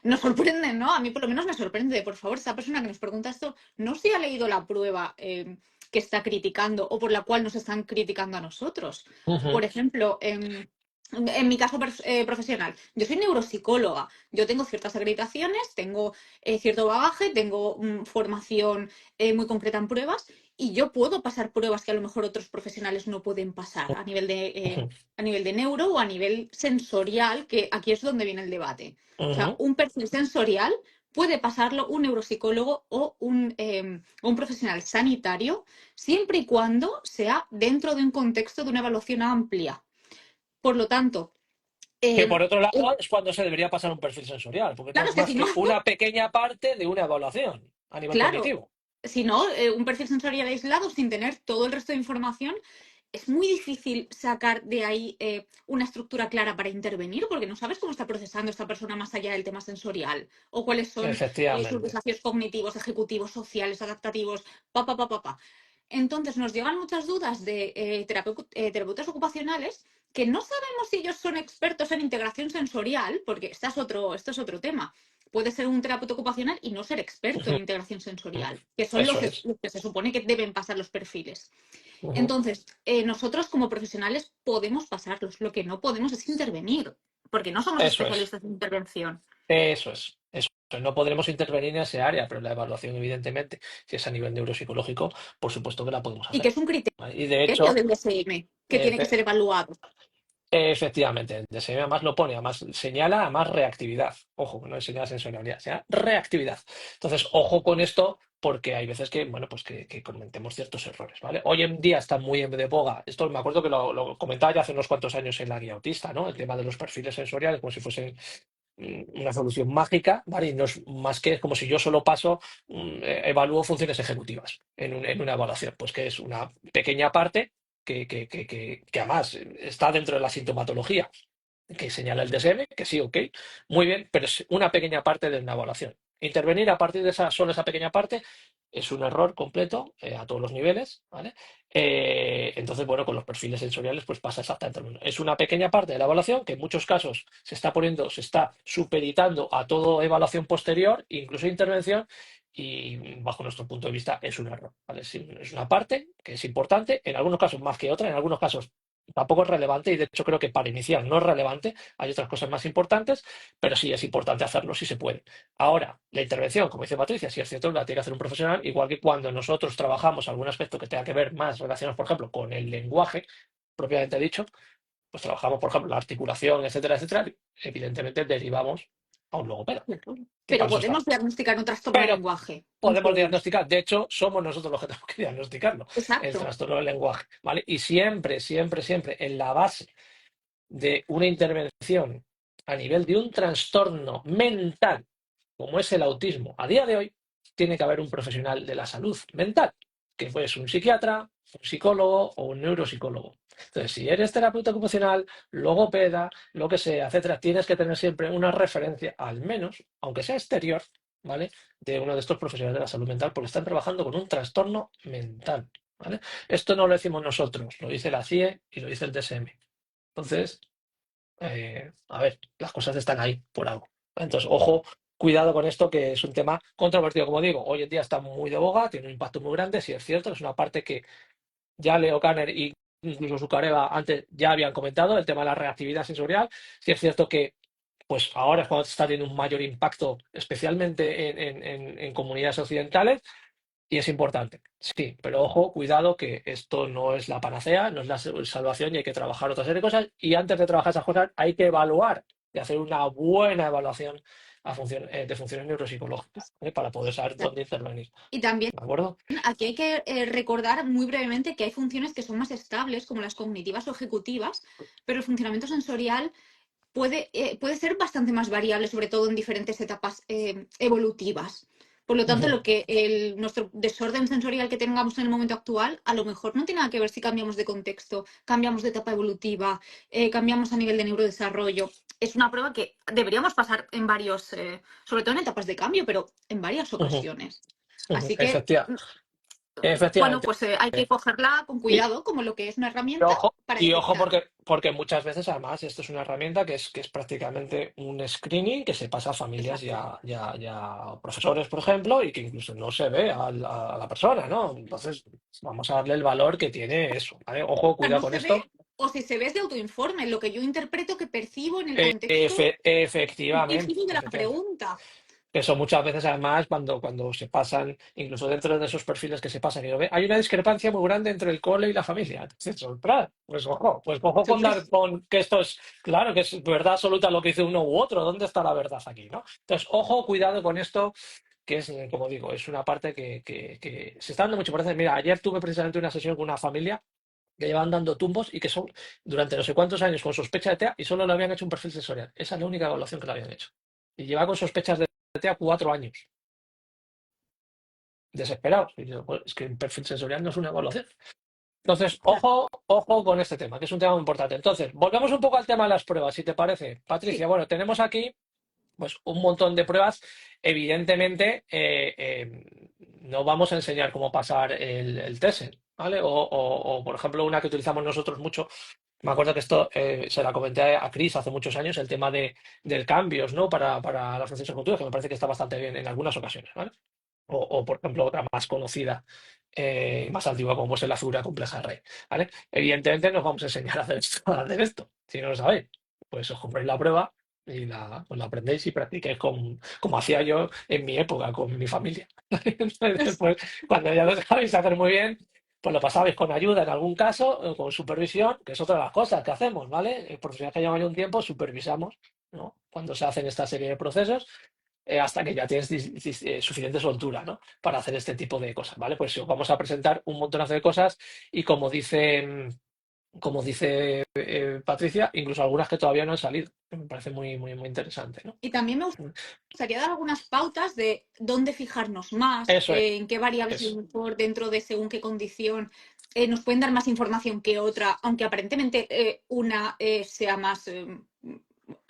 Speaker 2: nos sorprenden, ¿no? A mí por lo menos me sorprende. Por favor, esa persona que nos pregunta esto no se ha leído la prueba que está criticando o por la cual nos están criticando a nosotros.
Speaker 1: Ujú,
Speaker 2: Por ejemplo, en mi caso profesional, yo soy neuropsicóloga, yo tengo ciertas acreditaciones, tengo cierto bagaje, tengo formación muy concreta en pruebas y yo puedo pasar pruebas que a lo mejor otros profesionales no pueden pasar
Speaker 1: ujú,
Speaker 2: a nivel de neuro o a nivel sensorial, que aquí es donde viene el debate. O sea,
Speaker 1: ujú.
Speaker 2: un perfil sensorial puede pasarlo un neuropsicólogo o un profesional sanitario, siempre y cuando sea dentro de un contexto de una evaluación amplia. Por lo tanto,
Speaker 1: Que por
Speaker 2: eh,
Speaker 1: otro lado es cuando se debería pasar un perfil sensorial, porque no
Speaker 2: claro,
Speaker 1: es
Speaker 2: es que
Speaker 1: más
Speaker 2: si no,
Speaker 1: que una pequeña parte de una evaluación a nivel
Speaker 2: claro,
Speaker 1: cognitivo.
Speaker 2: si no, un perfil sensorial aislado sin tener todo el resto de información es muy difícil sacar de ahí una estructura clara para intervenir, porque no sabes cómo está procesando esta persona más allá del tema sensorial, o cuáles son sus
Speaker 1: Efectivamente.
Speaker 2: desafíos cognitivos, ejecutivos, sociales, adaptativos, pa, pa, pa, pa, pa. Entonces nos llegan muchas dudas de terapeutas ocupacionales que no sabemos si ellos son expertos en integración sensorial, porque esto es otro tema. Puede ser un terapeuta ocupacional y no ser experto en
Speaker 1: Ujú.
Speaker 2: integración sensorial, que son
Speaker 1: Eso es.
Speaker 2: los que se supone que deben pasar los perfiles.
Speaker 1: Ujú.
Speaker 2: Entonces, nosotros como profesionales podemos pasarlos, lo que no podemos es intervenir, porque no somos
Speaker 1: Eso es.
Speaker 2: especialistas en intervención.
Speaker 1: Eso es. Eso es. No podremos intervenir en ese área, pero la evaluación, evidentemente, si es a nivel neuropsicológico, por supuesto que la podemos
Speaker 2: Y que
Speaker 1: hacer.
Speaker 2: es un
Speaker 1: ¿Vale? Y de
Speaker 2: criterio
Speaker 1: hecho,
Speaker 2: del DSM que tiene que ser
Speaker 1: efe-
Speaker 2: evaluado.
Speaker 1: efectivamente, el DSM además lo pone, además señala más reactividad. Ojo, no es señala sensorialidad, señala reactividad. Entonces, ojo con esto, porque hay veces que, bueno, pues que cometemos ciertos errores, ¿vale? Hoy en día está muy en de boga. Esto me acuerdo que lo comentaba ya hace unos cuantos años en la guía autista, ¿no? El tema de los perfiles sensoriales, como si fuesen una solución mágica, ¿vale? Y no es más que como si yo solo paso, evalúo funciones ejecutivas en una evaluación, pues que es una pequeña parte que además está dentro de la sintomatología que señala el DSM, que sí, ok, muy bien, pero es una pequeña parte de una evaluación. Intervenir a partir de esa, solo esa pequeña parte es un error completo a todos los niveles, ¿vale? Entonces, bueno, con los perfiles sensoriales pues pasa exactamente lo mismo. Es una pequeña parte de la evaluación que en muchos casos se está poniendo, se está supeditando a toda evaluación posterior, incluso intervención, y bajo nuestro punto de vista es un error, ¿vale? Es una parte que es importante, en algunos casos más que otra, en algunos casos tampoco es relevante y de hecho creo que para iniciar no es relevante, hay otras cosas más importantes, pero sí es importante hacerlo si se puede. Ahora, la intervención, como dice Patricia, si es cierto, la tiene que hacer un profesional, igual que cuando nosotros trabajamos algún aspecto que tenga que ver más relacionado, por ejemplo, con el lenguaje, propiamente dicho, pues trabajamos, por ejemplo, la articulación, etcétera, etcétera, evidentemente derivamos a un logopeda,
Speaker 2: Claro.
Speaker 1: que
Speaker 2: Pero
Speaker 1: para eso está.
Speaker 2: podemos diagnosticar un trastorno del
Speaker 1: Pero
Speaker 2: lenguaje.
Speaker 1: podemos diagnosticar, de hecho, somos nosotros los que tenemos que diagnosticarlo, el
Speaker 2: Exacto.
Speaker 1: trastorno del lenguaje, ¿vale? Y siempre, siempre, siempre, en la base de una intervención a nivel de un trastorno mental, como es el autismo, a día de hoy, tiene que haber un profesional de la salud mental, que puede ser un psiquiatra, un psicólogo o un neuropsicólogo. Entonces, si eres terapeuta ocupacional, logopeda, lo que sea, etcétera, tienes que tener siempre una referencia, al menos, aunque sea exterior, ¿vale? De uno de estos profesionales de la salud mental, porque están trabajando con un trastorno mental, ¿vale? Esto no lo decimos nosotros, lo dice la CIE y lo dice el DSM. Entonces, a ver, las cosas están ahí por algo. Entonces, ojo, cuidado con esto, que es un tema controvertido, como digo, hoy en día está muy de boga, tiene un impacto muy grande, si es cierto, es una parte que ya Leo Kanner y incluso Zuccareva antes ya habían comentado, el tema de la reactividad sensorial, si es cierto que pues ahora es cuando está teniendo un mayor impacto, especialmente en comunidades occidentales, y es importante, sí, pero ojo, cuidado que esto no es la panacea, no es la salvación y hay que trabajar otra serie de cosas. Y antes de trabajar esas cosas hay que evaluar y hacer una buena evaluación de funciones neuropsicológicas, ¿vale? Para poder saber dónde intervenir.
Speaker 2: Y también
Speaker 1: ¿De acuerdo?
Speaker 2: aquí hay que recordar muy brevemente que hay funciones que son más estables, como las cognitivas o ejecutivas, pero el funcionamiento sensorial puede ser bastante más variable, sobre todo en diferentes etapas evolutivas. Por lo tanto,
Speaker 1: Ujú,
Speaker 2: nuestro desorden sensorial que tengamos en el momento actual, a lo mejor no tiene nada que ver si cambiamos de contexto, cambiamos de etapa evolutiva, cambiamos a nivel de neurodesarrollo. Es una prueba que deberíamos pasar en varios, sobre todo en etapas de cambio, pero en varias
Speaker 1: ujú,
Speaker 2: ocasiones.
Speaker 1: ujú.
Speaker 2: Así que, bueno,
Speaker 1: Efectivamente.
Speaker 2: pues hay que cogerla con cuidado, como lo que es una herramienta para
Speaker 1: Y ojo
Speaker 2: detectar.
Speaker 1: porque muchas veces además esto es una herramienta que es prácticamente un screening que se pasa a familias
Speaker 2: Exacto.
Speaker 1: y a profesores, por ejemplo, y que incluso no se ve a la persona, ¿no? Entonces, vamos a darle el valor que tiene eso, ¿vale? Ojo, cuidado
Speaker 2: No
Speaker 1: con
Speaker 2: se ve,
Speaker 1: esto.
Speaker 2: o si se ve es de autoinforme, lo que yo interpreto que percibo en el contexto
Speaker 1: Efectivamente,
Speaker 2: científico de la
Speaker 1: efectivamente.
Speaker 2: pregunta.
Speaker 1: Eso muchas veces, además, cuando se pasan, incluso dentro de esos perfiles que se pasan, y lo ve, hay una discrepancia muy grande entre el cole y la familia. Entonces, ostras, pues ojo con
Speaker 2: Seguro.
Speaker 1: dar con que esto es, claro, que es verdad absoluta lo que dice uno u otro. ¿Dónde está la verdad aquí, no? Entonces, ojo, cuidado con esto, que es, como digo, es una parte que se está dando mucho por hacer. Mira, ayer tuve precisamente una sesión con una familia que llevan dando tumbos y que son durante no sé cuántos años con sospecha de TEA y solo le habían hecho un perfil sensorial. Esa es la única evaluación que le habían hecho. Y lleva con sospechas de TEA 4 años desesperados. Y digo, pues, es que un perfil sensorial no es una evaluación. Entonces, ojo con este tema, que es un tema muy importante. Entonces, volvemos un poco al tema de las pruebas, si te parece. Patricia,
Speaker 2: Sí,
Speaker 1: bueno, tenemos aquí pues un montón de pruebas. Evidentemente, no vamos a enseñar cómo pasar el TESEL, ¿vale? O, por ejemplo, una que utilizamos nosotros mucho. Me acuerdo que esto se la comenté a Chris hace muchos años, el tema del cambios, ¿no? Para las funciones ejecutivas, que me parece que está bastante bien en algunas ocasiones, ¿vale? O, por ejemplo, otra más conocida, más antigua, como es la figura compleja de Rey, ¿vale? Evidentemente nos vamos a enseñar a hacer esto, a hacer esto. Si no lo sabéis, pues os compréis la prueba y os la aprendéis y practiquéis como hacía yo en mi época con mi familia. Entonces,
Speaker 2: pues,
Speaker 1: después, cuando ya lo sabéis hacer muy bien, pues lo pasabais con ayuda en algún caso, o con supervisión, que es otra de las cosas que hacemos, ¿vale? Profesionales que llevan ya un tiempo, supervisamos, ¿no? Cuando se hacen esta serie de procesos, hasta que ya tienes suficiente soltura, ¿no? Para hacer este tipo de cosas, ¿vale? Pues os vamos a presentar un montonazo de cosas y como dice Patricia, incluso algunas que todavía no han salido. Me parece muy, muy, muy interesante, ¿no?
Speaker 2: y también me gustaría dar algunas pautas de dónde fijarnos más,
Speaker 1: Eso
Speaker 2: en qué variables a lo
Speaker 1: es.
Speaker 2: mejor dentro de según qué condición nos pueden dar más información que otra, aunque aparentemente una sea más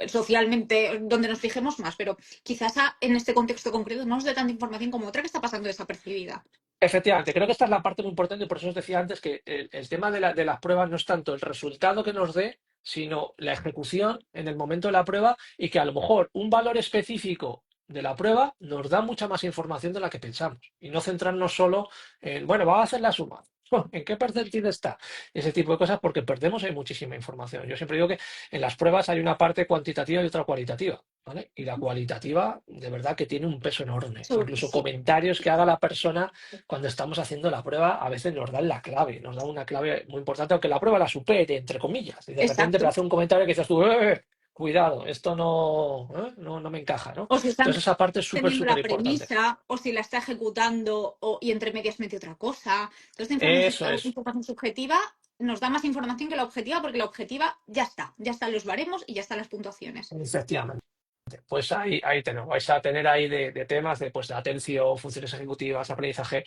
Speaker 2: socialmente donde nos fijemos más, pero quizás en este contexto concreto no nos dé tanta información como otra que está pasando desapercibida.
Speaker 1: Efectivamente, creo que esta es la parte muy importante y por eso os decía antes que el tema de las pruebas no es tanto el resultado que nos dé, sino la ejecución en el momento de la prueba y que a lo mejor un valor específico de la prueba nos da mucha más información de la que pensamos y no centrarnos solo en, bueno, vamos a hacer la suma. ¿En qué percentil está? Ese tipo de cosas porque perdemos ahí muchísima información. Yo siempre digo que en las pruebas hay una parte cuantitativa y otra cualitativa, ¿vale? Y la cualitativa de verdad que tiene un peso enorme. Incluso
Speaker 2: Sí,
Speaker 1: comentarios que haga la persona cuando estamos haciendo la prueba, a veces nos dan la clave, nos dan una clave muy importante, aunque la prueba la supere, entre comillas, y de repente te
Speaker 2: exacto.
Speaker 1: hace un comentario que dices tú, cuidado, esto no me encaja, ¿no?
Speaker 2: O si está
Speaker 1: Entonces esa parte es súper,
Speaker 2: entendiendo
Speaker 1: súper
Speaker 2: la
Speaker 1: importante.
Speaker 2: premisa, o si la está ejecutando, y entre medias mete otra cosa. Entonces, la
Speaker 1: Eso es,
Speaker 2: información subjetiva nos da más información que la objetiva, porque la objetiva ya están los baremos y ya están las puntuaciones.
Speaker 1: efectivamente. Pues ahí tenemos, vais a tener ahí de temas de, pues, de atención, funciones ejecutivas, aprendizaje,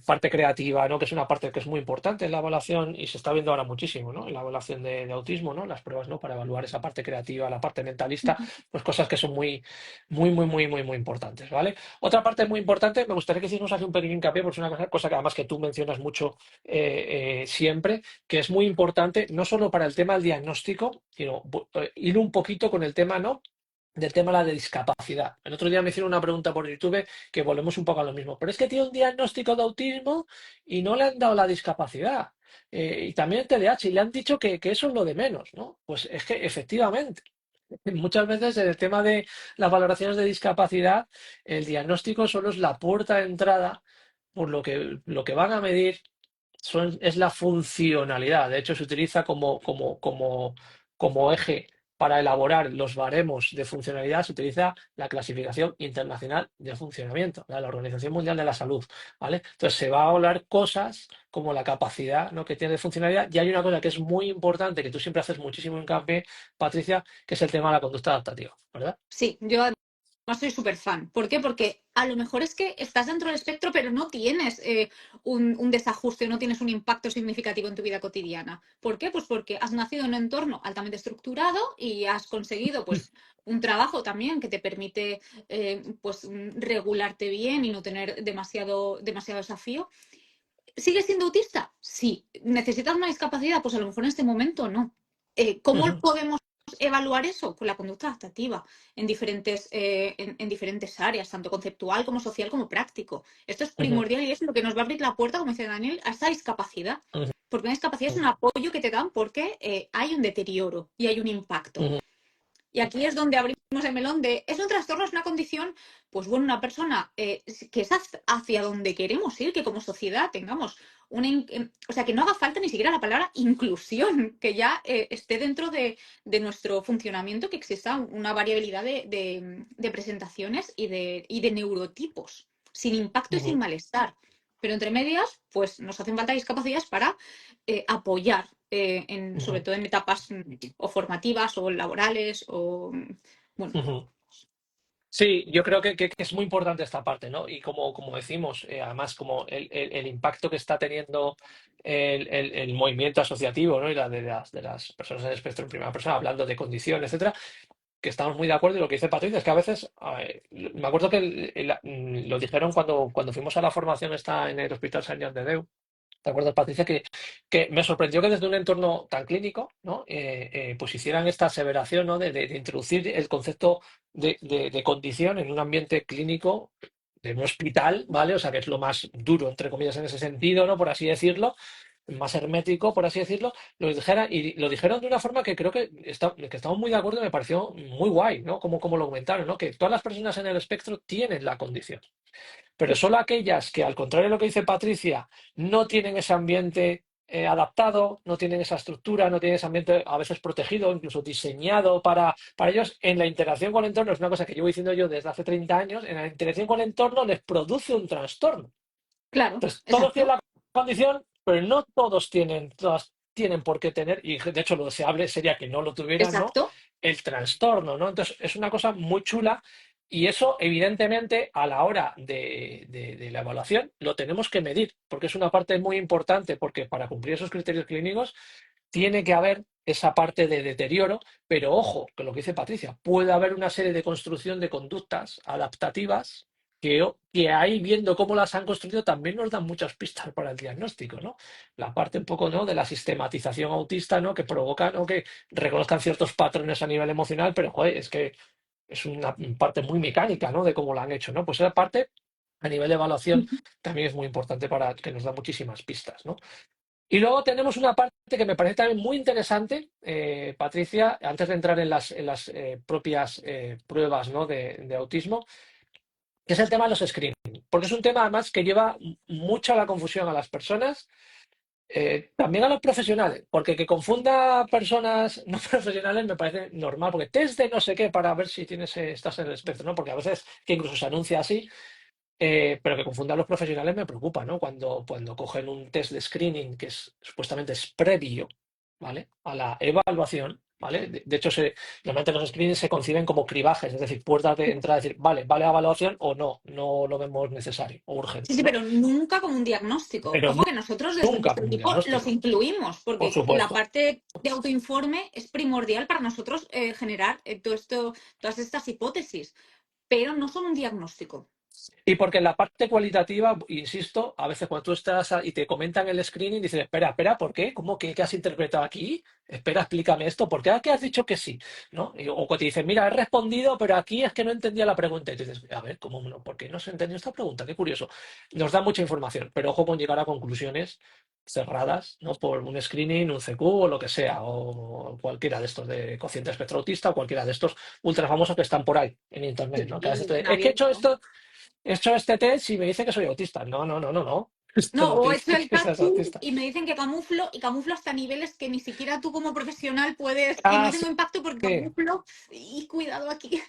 Speaker 1: parte creativa, ¿no? Que es una parte que es muy importante en la evaluación y se está viendo ahora muchísimo, ¿no? En la evaluación de autismo, ¿no? Las pruebas, ¿no? Para evaluar esa parte creativa, la parte mentalista, pues cosas que son muy, muy, muy, muy, muy, muy importantes, ¿vale? Otra parte muy importante, me gustaría que hiciéramos aquí un pequeño hincapié, porque es una cosa que además que tú mencionas mucho siempre, que es muy importante, no solo para el tema del diagnóstico, sino ir un poquito con el tema, ¿no? Del tema de la discapacidad. El otro día me hicieron una pregunta por YouTube que volvemos un poco a lo mismo. Pero es que tiene un diagnóstico de autismo y no le han dado la discapacidad. Y también el TDAH, y le han dicho que eso es lo de menos, ¿no? Pues es que efectivamente, muchas veces en el tema de las valoraciones de discapacidad, el diagnóstico solo es la puerta de entrada, por lo que van a medir es la funcionalidad. De hecho, se utiliza como eje para elaborar los baremos de funcionalidad, se utiliza la clasificación internacional de funcionamiento, de la Organización Mundial de la Salud, ¿vale? Entonces se va a hablar cosas como la capacidad, ¿no? que tiene de funcionalidad. Y hay una cosa que es muy importante, que tú siempre haces muchísimo hincapié, Patricia, que es el tema de la conducta adaptativa, ¿verdad?
Speaker 2: Sí, yo además soy súper fan. ¿Por qué? Porque a lo mejor es que estás dentro del espectro, pero no tienes un desajuste, no tienes un impacto significativo en tu vida cotidiana. ¿Por qué? Pues porque has nacido en un entorno altamente estructurado y has conseguido pues un trabajo también que te permite pues regularte bien y no tener demasiado desafío. ¿Sigues siendo autista? Sí. ¿Necesitas una discapacidad? Pues a lo mejor en este momento no. ¿Cómo
Speaker 1: Ujú,
Speaker 2: podemos evaluar eso? Con la conducta adaptativa en diferentes áreas, tanto conceptual como social como práctico. Esto es
Speaker 1: ujú,
Speaker 2: primordial y es lo que nos va a abrir la puerta, como dice Daniel, a esa discapacidad.
Speaker 1: ujú,
Speaker 2: Porque una discapacidad es un apoyo que te dan porque hay un deterioro y hay un impacto.
Speaker 1: ujú,
Speaker 2: Y aquí es donde abrimos el melón de, ¿es un trastorno, es una condición? Pues bueno, una persona que es hacia donde queremos ir, que como sociedad tengamos o sea, que no haga falta ni siquiera la palabra inclusión, que ya esté dentro de nuestro funcionamiento, que exista una variabilidad de presentaciones y de neurotipos, sin impacto y sin
Speaker 1: ujú,
Speaker 2: malestar. Pero entre medias, pues nos hacen falta discapacidades para apoyar, sobre
Speaker 1: ujú,
Speaker 2: todo en etapas o formativas o laborales o, bueno,
Speaker 1: ujú. Sí, yo creo que es muy importante esta parte, ¿no? Y como decimos, además, como el impacto que está teniendo el movimiento asociativo, ¿no? Y la de las personas en el espectro en primera persona, hablando de condiciones, etcétera, que estamos muy de acuerdo y lo que dice Patricia es que a veces, me acuerdo que lo dijeron cuando fuimos a la formación esta en el Hospital Sant Joan de Déu. ¿Te acuerdas, Patricia? Que me sorprendió que desde un entorno tan clínico, ¿no? Pues hicieran esta aseveración, ¿no? De introducir el concepto de condición en un ambiente clínico de un hospital, ¿vale? O sea, que es lo más duro, entre comillas, en ese sentido, ¿no? Por así decirlo, más hermético, por así decirlo, y lo dijeron de una forma que creo que estamos muy de acuerdo y me pareció muy guay, ¿no? Como lo comentaron, ¿no? Que todas las personas en el espectro tienen la condición. Pero solo aquellas que, al contrario de lo que dice Patricia, no tienen ese ambiente adaptado, no tienen esa estructura, no tienen ese ambiente a veces protegido, incluso diseñado para ellos, en la interacción con el entorno, es una cosa que llevo diciendo yo desde hace 30 años, en la interacción con el entorno les produce un trastorno.
Speaker 2: Claro,
Speaker 1: Entonces, todos tienen
Speaker 2: exacto,
Speaker 1: la condición, pero no todas tienen por qué tener, y de hecho lo deseable sería que no lo tuvieran, ¿no?
Speaker 2: exacto.
Speaker 1: El trastorno, ¿no? Entonces, es una cosa muy chula y eso, evidentemente, a la hora de la evaluación, lo tenemos que medir, porque es una parte muy importante, porque para cumplir esos criterios clínicos tiene que haber esa parte de deterioro, pero ojo, que lo que dice Patricia, puede haber una serie de construcción de conductas adaptativas que ahí viendo cómo las han construido también nos dan muchas pistas para el diagnóstico, ¿no? La parte un poco, ¿no? De la sistematización autista, ¿no? Que provoca, ¿no? Que reconozcan ciertos patrones a nivel emocional, pero joder, es que es una parte muy mecánica, ¿no? De cómo lo han hecho, ¿no? Pues esa parte a nivel de evaluación también es muy importante para que nos da muchísimas pistas, ¿no? Y luego tenemos una parte que me parece también muy interesante, Patricia, antes de entrar en las propias pruebas, ¿no? de autismo, que es el tema de los screening, porque es un tema además que lleva mucha la confusión a las personas, también a los profesionales, porque que confunda a personas no profesionales me parece normal, porque test de no sé qué para ver si estás en el espectro, ¿no? Porque a veces que incluso se anuncia así, pero que confunda a los profesionales me preocupa, ¿no? Cuando cogen un test de screening que supuestamente es previo, ¿vale? A la evaluación, ¿vale? De hecho, normalmente los screenings se conciben como cribajes, es decir, puertas de entrada, decir, vale la evaluación o no, no lo vemos necesario o
Speaker 2: Sí,
Speaker 1: urgente,
Speaker 2: sí,
Speaker 1: ¿no?
Speaker 2: pero nunca como un diagnóstico.
Speaker 1: Pero
Speaker 2: Ojo que nosotros desde
Speaker 1: nunca
Speaker 2: nuestro
Speaker 1: como un
Speaker 2: equipo los
Speaker 1: diagnóstico,
Speaker 2: incluimos,
Speaker 1: por
Speaker 2: porque la
Speaker 1: supuesto.
Speaker 2: parte de autoinforme es primordial para nosotros generar todas estas hipótesis, pero no son un diagnóstico.
Speaker 1: Y porque en la parte cualitativa, insisto, a veces cuando tú estás y te comentan el screening, dices, espera, ¿por qué? ¿Cómo que has interpretado aquí? Espera, explícame esto, ¿por qué aquí has dicho que sí? ¿No? O cuando te dicen, mira, he respondido, pero aquí es que no entendía la pregunta. Y tú dices, a ver, ¿cómo no? ¿Por qué no se entendió esta pregunta? Qué curioso. Nos da mucha información, pero ojo con llegar a conclusiones cerradas, ¿no? Por un screening, un CQ o lo que sea, o cualquiera de estos de cociente espectro autista, o cualquiera de estos ultra famosos que están por ahí en internet, ¿no? Que a veces
Speaker 2: Sí, en
Speaker 1: es que
Speaker 2: abierto.
Speaker 1: he hecho este test y me dice que soy autista. No, no, no, no, no. Esto
Speaker 2: No,
Speaker 1: no te
Speaker 2: o he hecho
Speaker 1: dice
Speaker 2: el
Speaker 1: que seas
Speaker 2: cachis
Speaker 1: autista.
Speaker 2: y me dicen que camuflo y camuflo hasta niveles que ni siquiera tú como profesional puedes y no
Speaker 1: Ah, sí,
Speaker 2: tengo impacto porque camuflo y cuidado aquí.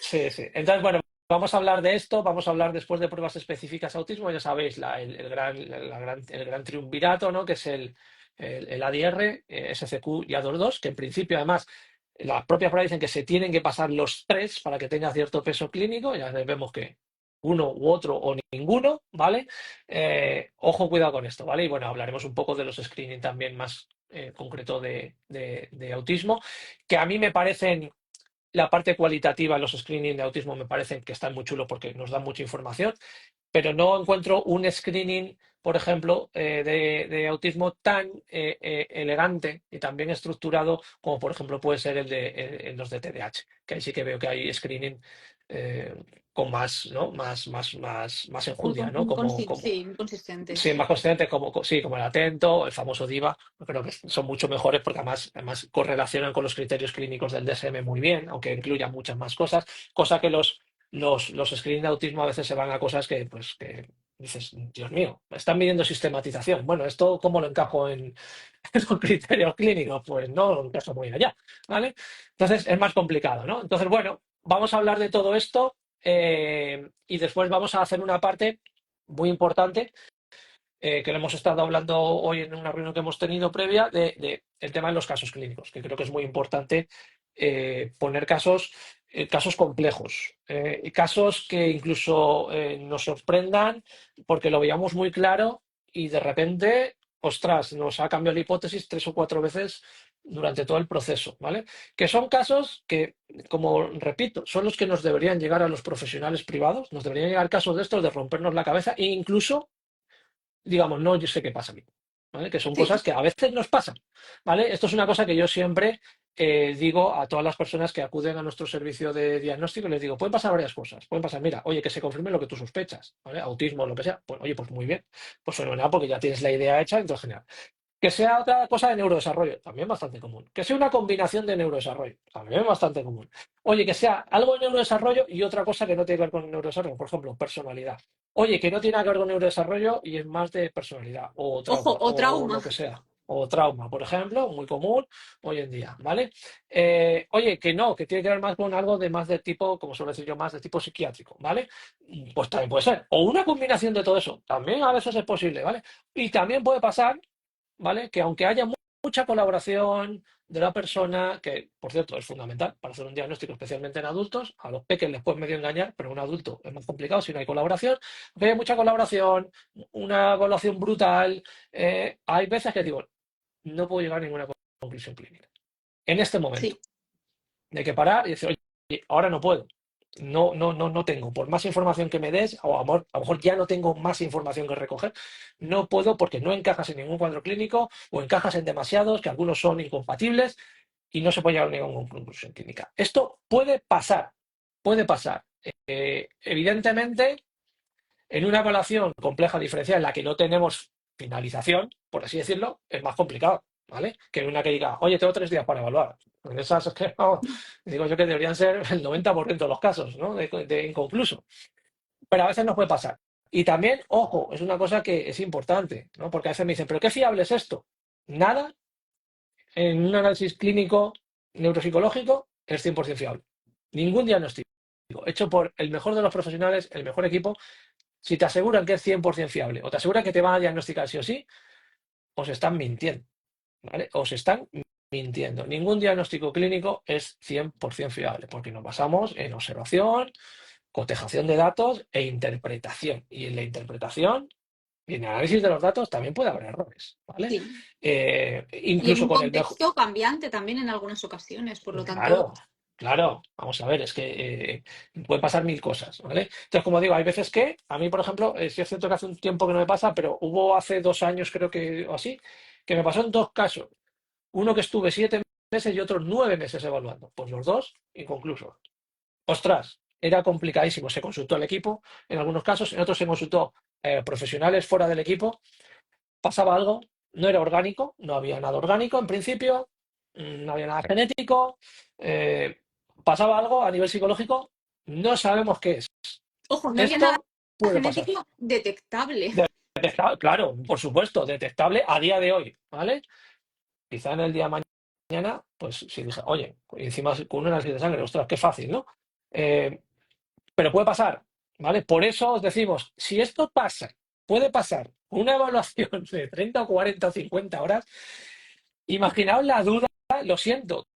Speaker 1: sí, sí. Entonces, bueno, vamos a hablar de esto. Vamos a hablar después de pruebas específicas de autismo. Ya sabéis, el gran triunvirato, ¿no? Que es el ADR, SCQ y ADOR2, que en principio, además, las propias pruebas dicen que se tienen que pasar los tres para que tenga cierto peso clínico. Ya vemos que uno u otro o ninguno, ¿vale? Ojo, cuidado con esto, ¿vale? Y bueno, hablaremos un poco de los screening también más concreto de autismo, que a mí me parecen la parte cualitativa, los screening de autismo me parecen que están muy chulos porque nos dan mucha información, pero no encuentro un screening, por ejemplo, de autismo tan elegante y tan bien estructurado como, por ejemplo, puede ser en los de TDAH, que ahí sí que veo que hay screening eh, con más, ¿no? Más enjundia, ¿no?
Speaker 2: Sí, inconsistentes.
Speaker 1: Sí, más consciente, sí, como el atento, el famoso DIVA, creo que son mucho mejores porque además correlacionan con los criterios clínicos del DSM muy bien, aunque incluyan muchas más cosas, cosa que los screening de autismo a veces se van a cosas que dices, Dios mío, están midiendo sistematización. Bueno, ¿esto cómo lo encajo en, en los criterios clínicos? Pues no lo encajo muy allá, ¿vale? Entonces es más complicado, ¿no? Entonces, bueno, vamos a hablar de todo esto y después vamos a hacer una parte muy importante que lo hemos estado hablando hoy en una reunión que hemos tenido previa, el tema de los casos clínicos, que creo que es muy importante poner casos casos complejos, casos que incluso nos sorprendan porque lo veíamos muy claro y de repente, ostras, nos ha cambiado la hipótesis 3 o 4 veces durante todo el proceso, ¿vale? Que son casos que, como repito, son los que nos deberían llegar a los profesionales privados, nos deberían llegar casos de estos de rompernos la cabeza e incluso digamos, no, yo sé qué pasa aquí, ¿vale? Que son
Speaker 2: Sí.
Speaker 1: cosas que a veces nos pasan, ¿vale? Esto es una cosa que yo siempre digo a todas las personas que acuden a nuestro servicio de diagnóstico, les digo, pueden pasar varias cosas, pueden pasar, mira, oye, que se confirme lo que tú sospechas, ¿vale? Autismo, lo que sea, pues oye, pues muy bien, pues fenomenal, porque ya tienes la idea hecha, entonces genial. Que sea otra cosa de neurodesarrollo, también bastante común. Que sea una combinación de neurodesarrollo, también bastante común. Oye, que sea algo de neurodesarrollo y otra cosa que no tiene que ver con neurodesarrollo, por ejemplo, personalidad. Oye, que no tiene nada que ver con neurodesarrollo y es más de personalidad o
Speaker 2: Ojo,
Speaker 1: trauma
Speaker 2: o
Speaker 1: o
Speaker 2: trauma.
Speaker 1: lo que sea. O trauma, por ejemplo, muy común hoy en día, ¿vale? Oye, que no, que tiene que ver más con algo de más de tipo, como suelo decir yo, más de tipo psiquiátrico, ¿vale? Pues también puede ser. O una combinación de todo eso, también a veces es posible, ¿vale? Y también puede pasar, ¿vale? Que aunque haya mucha colaboración de la persona, que por cierto es fundamental para hacer un diagnóstico, especialmente en adultos, a los peques les puedes medio engañar, pero un adulto es más complicado si no hay colaboración. Aunque hay mucha colaboración, una evaluación brutal, hay veces que digo, no puedo llegar a ninguna conclusión clínica. En este momento,
Speaker 2: Sí.
Speaker 1: hay que parar y decir, oye, ahora no puedo. No, no, no, no tengo. Por más información que me des, o a lo mejor ya no tengo más información que recoger, no puedo porque no encajas en ningún cuadro clínico o encajas en demasiados, que algunos son incompatibles y no se puede llegar a ninguna conclusión clínica. Esto puede pasar, puede pasar. Evidentemente, en una evaluación compleja diferencial en la que no tenemos finalización, por así decirlo, es más complicado, ¿vale? Que en una que diga, oye, tengo 3 días para evaluar. En esas es que, no, digo yo que deberían ser el 90% de los casos, ¿no? De inconcluso. Pero a veces nos puede pasar. Y también, ojo, es una cosa que es importante, ¿no? Porque a veces me dicen, ¿pero qué fiable es esto? Nada en un análisis clínico neuropsicológico es 100% fiable. Ningún diagnóstico hecho por el mejor de los profesionales, el mejor equipo, si te aseguran que es 100% fiable o te aseguran que te van a diagnosticar sí o sí, os están mintiendo, ¿vale? Os están mintiendo. Ningún diagnóstico clínico es 100% fiable porque nos basamos en observación, cotejación de datos e interpretación. Y en la interpretación y en el análisis de los datos también puede haber errores, ¿vale?
Speaker 2: Sí. Y en
Speaker 1: Incluso
Speaker 2: un
Speaker 1: con el mejor.
Speaker 2: contexto cambiante también en algunas ocasiones, por lo tanto,
Speaker 1: Claro, claro. Vamos a ver, es que pueden pasar mil cosas, ¿vale? Entonces, como digo, hay veces que, a mí, por ejemplo, sí es cierto que hace un tiempo que no me pasa, pero hubo hace 2 años, creo que, o así, que me pasó en dos casos. Uno que estuve 7 meses y otro 9 meses evaluando. Pues los dos inconclusos. Ostras, era complicadísimo. Se consultó al equipo en algunos casos, en otros se consultó profesionales fuera del equipo. Pasaba algo, no era orgánico, no había nada orgánico en principio, no había nada genético, eh, pasaba algo a nivel psicológico, no sabemos qué es.
Speaker 2: ojo, no había nada
Speaker 1: Esto puede pasar.
Speaker 2: genético detectable.
Speaker 1: Claro, por supuesto, detectable a día de hoy, ¿vale? Quizá en el día de mañana, pues si dije, oye, encima con un análisis de sangre, ostras, qué fácil, ¿no? Eh, pero puede pasar, ¿vale? Por eso os decimos, si esto pasa, puede pasar una evaluación de 30 o 40 o 50 horas, imaginaos la duda, lo siento,